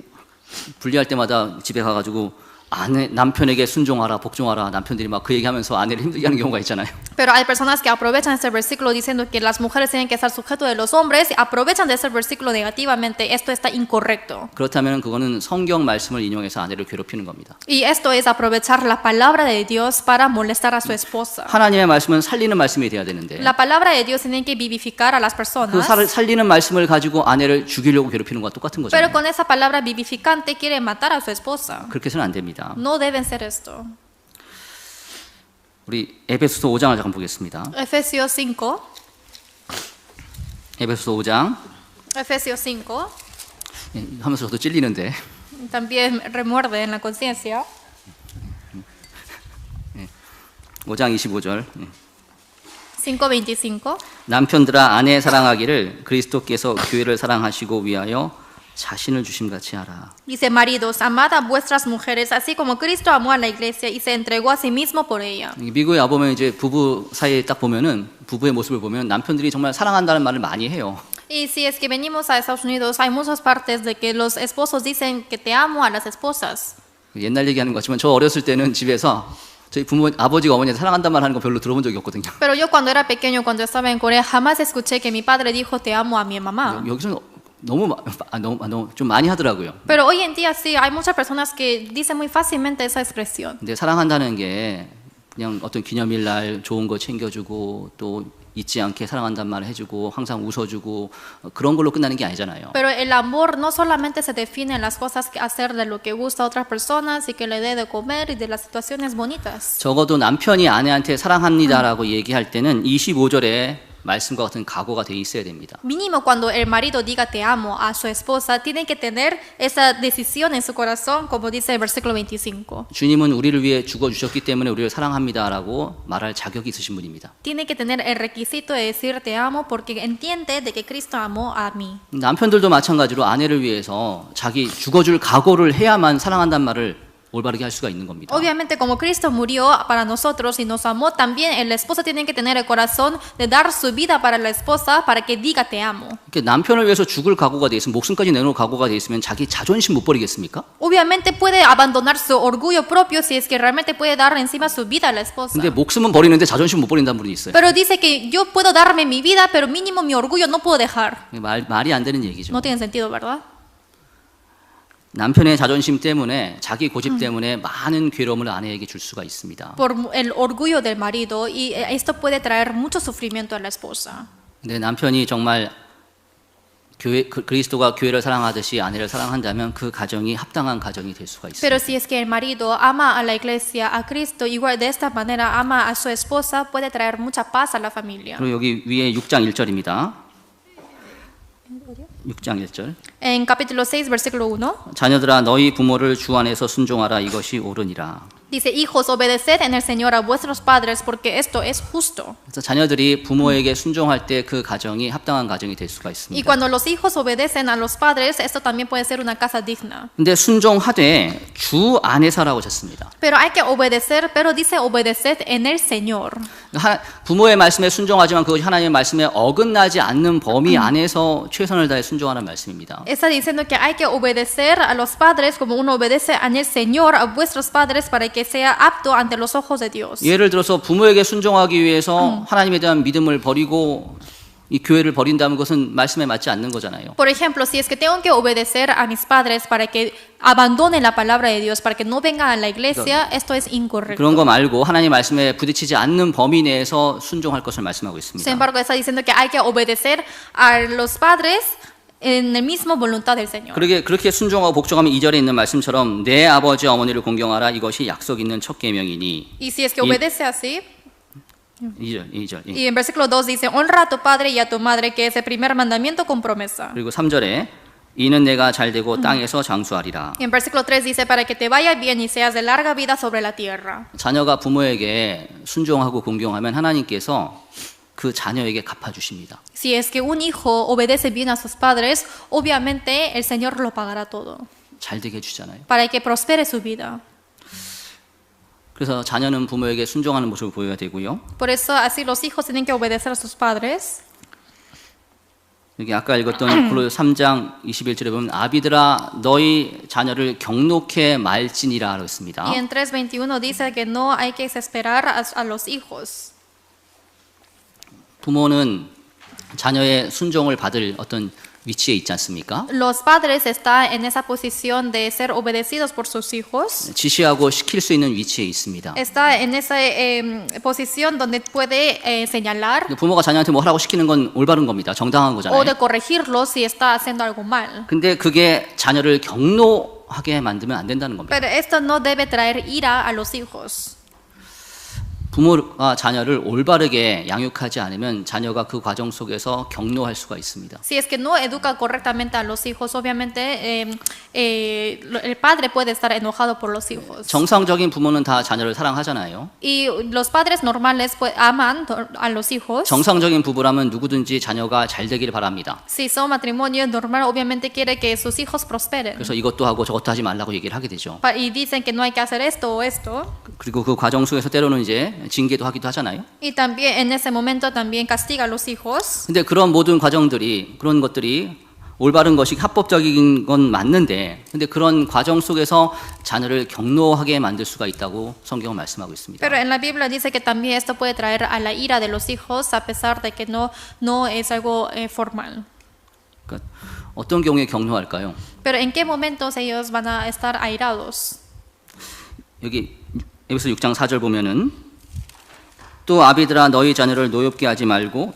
분리할 때마다 집에 가가지고 아내 남편에게 순종하라, 복종하라, 남편들이 막 그 얘기하면서 아내를 힘들게 하는 경우가 있잖아요. Pero hay personas que aprovechan este versículo diciendo que las mujeres tienen que estar sujetos de los hombres y aprovechan de este versículo negativamente. Esto está incorrecto. 그렇다면 그거는 성경 말씀을 인용해서 아내를 괴롭히는 겁니다. Y esto es aprovechar la palabra de Dios para molestar a su esposa. 하나님의 말씀은 살리는 말씀이 돼야 되는데 La palabra de Dios tiene que vivificar a las 그 personas. 살리는 말씀을 가지고 아내를 죽이려고 괴롭히는 것과 똑같은 거죠. Pero con esa palabra vivificante quiere matar a su esposa. 그렇게 해서는 안 됩니다. No deben ser esto. 우리 에베소서 5장을 잠깐 보겠습니다. Efesios 5. 에베소서 5장 Efesios 5. 하면서 저도 찔리는데 También remuerde en la conciencia. 5장 25절 5:25. 남편들아 아내 사랑하기를 그리스도께서 교회를 사랑하시고 위하여 자신을 주심같이 하라. Dice, maridos, amad a vuestras mujeres, así como Cristo amó a la iglesia y se entregó a sí mismo por ella. 미국에 와보면 이제 부부 사이에 딱 보면은 부부의 모습을 보면 남편들이 정말 사랑한다는 말을 많이 해요. Y si es que venimos a Estados Unidos, hay muchas partes de que los esposos dicen que te amo a las esposas. 옛날 얘기하는 것 같지만 저 어렸을 때는 집에서 저희 부모 아버지가 어머니한테 사랑한다는 말 하는 거 별로 들어본 적이 없거든요. Pero yo cuando era pequeño, cuando estaba en Corea, jamás escuché que mi padre dijo te amo a mi mamá. 여기서는 너무 좀 많이 하더라고요. Pero hoy en día sí, hay muchas personas que dicen muy fácilmente esa expresión. 근데 사랑한다는 게 그냥 어떤 기념일날 좋은 거 챙겨주고 또 잊지 않게 사랑한다는 말을 해주고 항상 웃어주고 그런 걸로 끝나는 게 아니잖아요. Pero el amor no solamente se define en las cosas que hacer de lo que gusta a otras personas y que le dé de comer y de las situaciones bonitas. 적어도 남편이 아내한테 사랑합니다라고 얘기할 때는 25절에 말씀과 같은 각오가 돼 있어야 됩니다. Mínimo cuando el marido diga te amo a su esposa, tiene que tener esa decisión en su corazón, como dice el versículo 25. 주님은 우리를 위해 죽어주셨기 때문에 우리를 사랑합니다라고 말할 자격이 있으신 분입니다. Tiene que tener el requisito de decir te amo porque entiende de que Cristo amó a mí. 남편들도 마찬가지로 아내를 위해서 자기 죽어줄 각오를 해야만 사랑한다는 말을 올바르게 할 수가 있는 겁니다. Obviamente como Cristo murió para nosotros y nos amó, también el esposo tiene que tener el corazón de dar su vida para la esposa para que diga te amo. 남편을 위해서 죽을 각오가 돼 있으면 목숨까지 내놓을 각오가 돼 있으면 자기 자존심 못 버리겠습니까? Obviamente puede abandonar su orgullo propio si es que realmente puede dar encima su vida a la esposa. 근데 목숨은 버리는데 자존심 못 버린다는 분이 있어요. Pero dice que yo puedo darme mi vida, pero mínimo mi orgullo no puedo dejar. 말이 안 되는 얘기죠. No tiene sentido, ¿verdad? 남편의 자존심 때문에 자기 고집 때문에 많은 괴로움을 아내에게 줄 수가 있습니다. Por el orgullo del marido y esto puede traer mucho sufrimiento a la esposa. 근데 남편이 정말 그리스도가 교회를 사랑하듯이 아내를 사랑한다면 그 가정이 합당한 가정이 될 수가 있습니다. Pero si es que el marido ama a la iglesia, a Cristo, igual de esta manera ama a su esposa, puede traer mucha paz a la familia. 그리고 여기 위에 6장 1절입니다. 6장 1절. En capítulo 6, versículo 1, 자녀들아 너희 부모를 주 안에서 순종하라 이것이 옳으니라. dice, hijos, obedeced en el Señor a vuestros padres, porque esto es justo. 그래서 자녀들이 부모에게 순종할 때 그 가정이 합당한 가정이 될 수가 Y 있습니다. cuando los hijos obedecen a los padres, esto también puede ser una casa digna. 근데 순종하되 주 안에서라고 하셨습니다. Pero hay que obedecer, pero dice obedeced en el Señor. 부모의 말씀에 순종하지만 그것이 하나님의 말씀에 어긋나지 않는 범위 안에서 최선을 다해 순종하는 말씀입니다. Está diciendo que hay que obedecer a los padres como uno obedece en el Señor, a vuestros padres, para que sea apto ante los ojos de Dios. 예를 들어서 부모에게 순종하기 위해서 하나님에 대한 믿음을 버리고 이 교회를 버린다는 것은 말씀에 맞지 않는 거잖아요. Por ejemplo, si es que tengo que obedecer a mis padres para que abandone la palabra de Dios, para que no vengan a la iglesia, esto es incorrecto. 그런 거 말고 하나님 말씀에 부딪히지 않는 범위 내에서 순종할 것을 말씀하고 있습니다. Sin embargo, está diciendo que hay que obedecer a los padres en el mismo voluntad del Señor. 그렇게 순종하고 복종하면 2절에 있는 말씀처럼 내 아버지 어머니를 공경하라 이것이 약속 있는 첫 계명이니. Y si es que obedece así, 2절. 예. y en versículo 2 dice, honra a tu padre y a tu madre, que es el primer mandamiento con promesa. 그리고 3절에 이는 내가 잘되고 땅에서 장수하리라. Y en versículo 3 dice, para que te vaya bien y seas de larga vida sobre la tierra. 자녀가 부모에게 순종하고 공경하면 하나님께서 그 자녀에게 갚아주십니다. Si es que un hijo obedece bien a sus padres, obviamente el Señor lo pagará todo, 잘 되게 해주잖아요. para que prospere su vida. 그래서 자녀는 부모에게 순종하는 모습을 보여야 되고요. Por eso así los hijos tienen que obedecer a sus padres. 여기 아까 읽었던 골로새 3장 21절에 보면 아비들아 너희 자녀를 경록해 말지니라 그랬습니다. Y en 3:21 dice que no hay que desesperar a los hijos. 부모는 자녀의 순종을 받을 어떤 위치에 있지 않습니까? Los padres están en esa posición de ser obedecidos por sus hijos. 지시하고 시킬 수 있는 위치에 있습니다. Está en esa posición donde puede señalar 부모가 자녀한테 뭐 하라고 시키는 건 올바른 겁니다. 정당한 o 거잖아요. de corregirlo si está haciendo algo mal. 근데 그게 자녀를 경노하게 만들면 안 된다는 겁니다. Pero esto no debe traer ira a los hijos. 부모가 자녀를 올바르게 양육하지 않으면 자녀가 그 과정 속에서 경노할 수가 있습니다. Si es que no educa correctamente a los hijos, obviamente el padre puede estar enojado por los hijos. 정상적인 부모는 다 자녀를 사랑하잖아요. Y los padres normales aman a los hijos. 정상적인 부부라면 누구든지 자녀가 잘 되기를 바랍니다. Si son matrimonio normal, obviamente quiere que sus hijos prosperen. 그래서 이것도 하고 저것도 하지 말라고 얘기를 하게 되죠. Y dicen que no hay que hacer esto o esto. 그리고 그 과정 속에서 때로는 이제 징계도 하기도 하잖아요. Y también en ese momento también castiga a los hijos. 근데 그런 모든 과정들이 그런 것들이 올바른 것이 합법적인 건 맞는데 근데 그런 과정 속에서 자녀를 경노하게 만들 수가 있다고 성경은 말씀하고 있습니다. Pero en la Biblia dice que también esto puede traer a la ira de los hijos a pesar de que no es algo formal. 그러니까 어떤 경우에 경노할까요? Pero en qué momentos ellos van a estar airados. 여기 에베소 6장 4절 보면은 또 아비들아 너희 자녀를 노엽게 하지 말고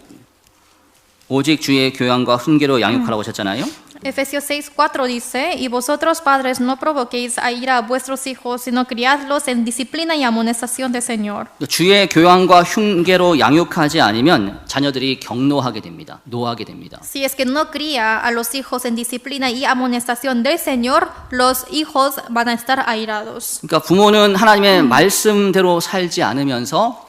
오직 주의 교양과 훈계로 양육하라고 하셨잖아요. Efesios 6:4 dice, y vosotros padres no provoquéis a ira a vuestros hijos, sino criadlos en disciplina y amonestación del Señor. 주의 교양과 훈계로 양육하지 않으면 자녀들이 경노하게 됩니다. 노하게 됩니다. Si es que no cría a los hijos en disciplina y amonestación del Señor, los hijos van a estar airados. 그러니까 부모는 하나님의 말씀대로 살지 않으면서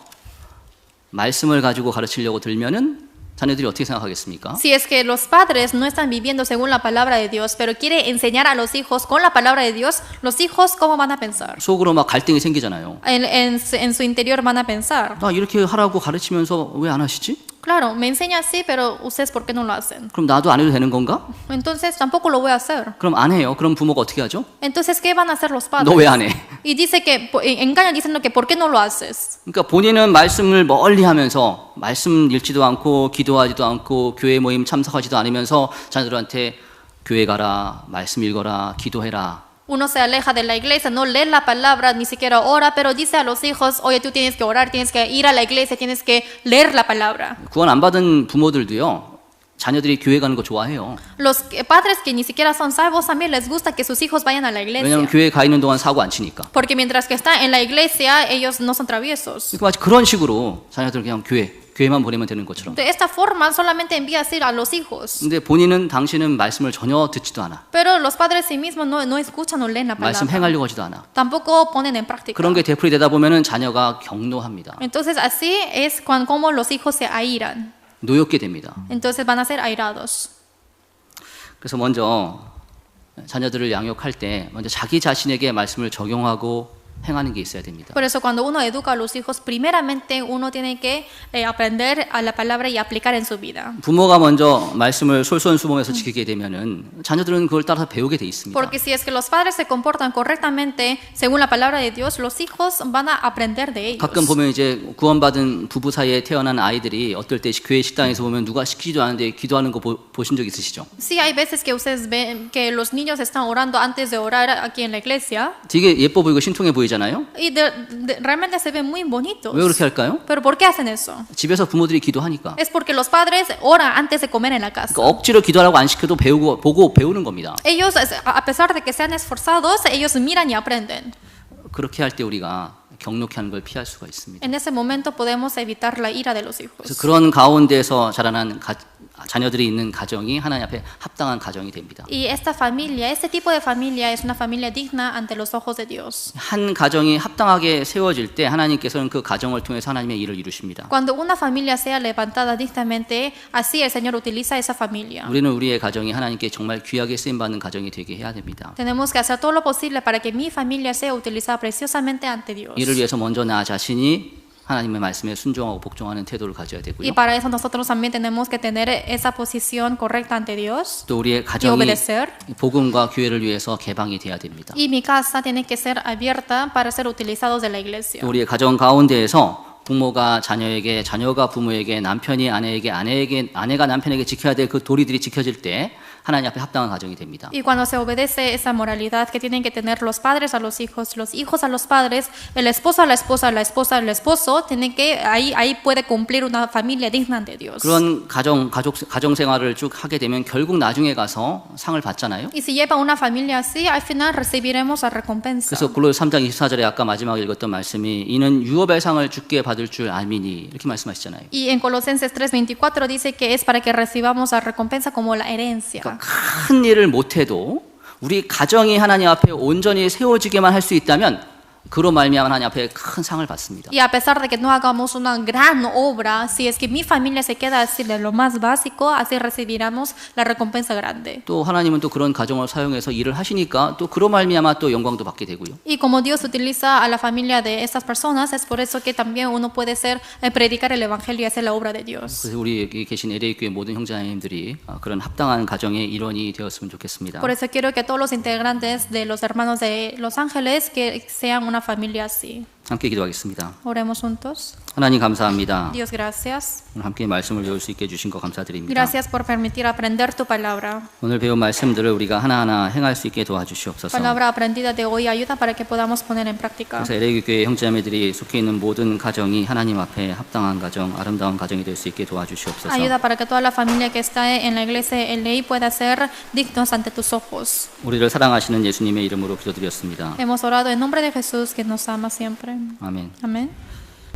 말씀을 가지고 가르치려고 들면은 자녀들이 어떻게 생각하겠습니까? Si es que los padres no están viviendo según la palabra de Dios, pero quiere enseñar a los hijos con la palabra de Dios, los hijos ¿cómo van a pensar? 속으로 막 갈등이 생기잖아요. En su interior van a pensar, 나 이렇게 하라고 가르치면서 왜 안 하시지? claro, me enseña así, pero ustedes ¿por qué no lo hacen? 그럼 나도 안 해도 되는 건가? Entonces tampoco lo voy a hacer. 그럼 안 해요. 그럼 부모가 어떻게 하죠? Entonces, ¿qué van a hacer los 너 padres? 왜 안 해? Y dice que engañan diciendo que ¿por qué no lo haces? 그러니까 본인은 말씀을 멀리 하면서 말씀 읽지도 않고 기도하지도 않고 교회 모임 참석하지도 않으면서 자녀들한테 교회 가라, 말씀 읽어라, 기도해라. Uno se aleja de la iglesia, no lee la palabra, ni siquiera ora, pero dice a los hijos, oye, tú tienes que orar, tienes que ir a la iglesia, tienes que leer la palabra. 구원 안 받은 부모들도요. 자녀들이 교회 가는 거 좋아해요. Los padres que ni siquiera son salvos también les gusta que sus hijos vayan a la iglesia. 왜냐하면 교회 가 있는 동안 사고 안 치니까. Porque mientras que están en la iglesia, ellos no son traviesos. 그러니까 마치 그런 식으로 자녀들 그냥 교회만 보내면 되는 것처럼. De esta forma solamente envías ir a los hijos. 근데 본인은 당신은 말씀을 전혀 듣지도 않아. Pero los padres sí mismos no escuchan o leen la 말씀 palabra. 행하려고 하지도 않아. Tampoco ponen en práctica. 그런 게 되풀이 되다 보면은 자녀가 경노합니다. Entonces así es como los hijos se airan. 노엽게 됩니다. Entonces van a ser airados. 그래서 먼저 자녀들을 양육할 때 먼저 자기 자신에게 말씀을 적용하고 행하는 게 있어야 됩니다. Por eso cuando uno educa a los hijos, primeramente uno tiene que aprender a la palabra y aplicar en su vida. 부모가 먼저 말씀을 솔선수범해서 지키게 되면은 자녀들은 그걸 따라서 배우게 돼 있습니다. Porque si es que los padres se comportan correctamente según la palabra de Dios, los hijos van a aprender de ellos. 가끔 보면 이제 구원받은 부부 사이에 태어난 아이들이 어떨 때 교회 식당에서 보면 누가 시키지도 않은데 기도하는 거 보신 적 있으시죠? Sí, hay veces que ustedes ven que los niños están orando antes de orar aquí en la iglesia. 되게 예뻐 보이고 신통해 보이잖아요. Y realmente se ven muy bonitos. 왜 그렇게 할까요? Pero ¿por qué hacen eso? 집에서 부모들이 기도하니까. Es porque los padres oran antes de comer en la casa. 그러니까 억지로 기도하라고 안 시켜도 보고 배우는 겁니다. Ellos, a pesar de que sean esforzados, ellos miran y aprenden. 그렇게 할 때 우리가 경록히 하는 걸 피할 수가 있습니다. En ese momento podemos evitar la ira de los 그래서 hijos. 그런 가운데서 자라난 자녀들이 있는 가정이 하나님 앞에 합당한 가정이 됩니다. Y esta familia, este tipo de familia es una familia digna ante los ojos de Dios. 한 가정이 합당하게 세워질 때 하나님께서는 그 가정을 통해서 하나님의 일을 이루십니다. Cuando una familia sea levantada dignamente, así el Señor utiliza esa familia. 우리는 우리의 가정이 하나님께 정말 귀하게 쓰임 받는 가정이 되게 해야 됩니다. Tenemos que hacer todo lo posible para que mi familia sea utilizada preciosamente ante Dios. 이를 위해서 먼저 나 자신이 하나님의 말씀에 순종하고 복종하는 태도를 가져야 되고요. Y para eso nosotros también tenemos que tener esa posición correcta ante Dios 또 우리의 y 가정이 obedecer. 복음과 교회를 위해서 개방이 돼야 됩니다. Y mi casa tiene que ser abierta para ser utilizados de la iglesia. 또 우리의 가정 가운데에서 부모가 자녀에게, 자녀가 부모에게, 남편이 아내에게, 아내가 남편에게 지켜야 될 그 도리들이 지켜질 때 하나님 앞에 합당한 가정이 됩니다. Y cuando se obedece esa moralidad que tienen que tener los padres a los hijos a los padres, el esposo a la esposa, la esposa al esposo, tienen que ahí puede cumplir una familia digna de Dios. 그런 가정 생활을 쭉 하게 되면 결국 나중에 가서 상을 받잖아요. Y si lleva una familia así, al final recibiremos la recompensa. 그래서 골로새 3장 24절에 아까 마지막에 읽었던 말씀이 이는 유업의 상을 주께 받을 줄 알미니 이렇게 말씀하시잖아요. Y en Colosenses 3:24 dice que es para que recibamos la recompensa como la herencia. 큰 일을 못해도 우리 가정이 하나님 앞에 온전히 세워지게만 할 수 있다면 그로 말미암아 하나님 앞에 큰 상을 받습니다. Y a pesar de que no hagamos una gran obra, si es que mi familia se queda así de lo más básico, así recibiremos la recompensa grande. 또 하나님은 또 그런 가정을 사용해서 일을 하시니까 또 그로 말미암아 또 영광도 받게 되고요. Y como Dios utiliza a la familia de estas personas, es por eso que también uno puede predicar el evangelio y hacer la obra de Dios. 그래서 우리 여기 계신 LA 교회 모든 형제자매님들이 그런 합당한 가정의 일원이 되었으면 좋겠습니다. Por eso quiero que todos los integrantes de los hermanos de Los Ángeles que sean una familia así. 함께 기도하겠습니다. Oremos juntos. 하나님 감사합니다. Dios, gracias. 오늘 함께 말씀을 배울 수 있게 해주신 것 감사드립니다. Gracias por permitir aprender tu palabra. 오늘 배운 말씀들을 우리가 하나하나 행할 수 있게 도와주시옵소서. Palabra aprendida de hoy ayuda para que podamos poner en práctica. 그래서 LA 교회 형제자매들이 속해 있는 모든 가정이 하나님 앞에 합당한 가정, 아름다운 가정이 될 수 있게 도와주시옵소서. Ayuda para que toda la familia que está en la iglesia LA pueda ser dignos ante tus ojos. 우리를 사랑하시는 예수님의 이름으로 기도드렸습니다. Hemos orado en nombre de Jesús que nos ama siempre. 아멘. Amén.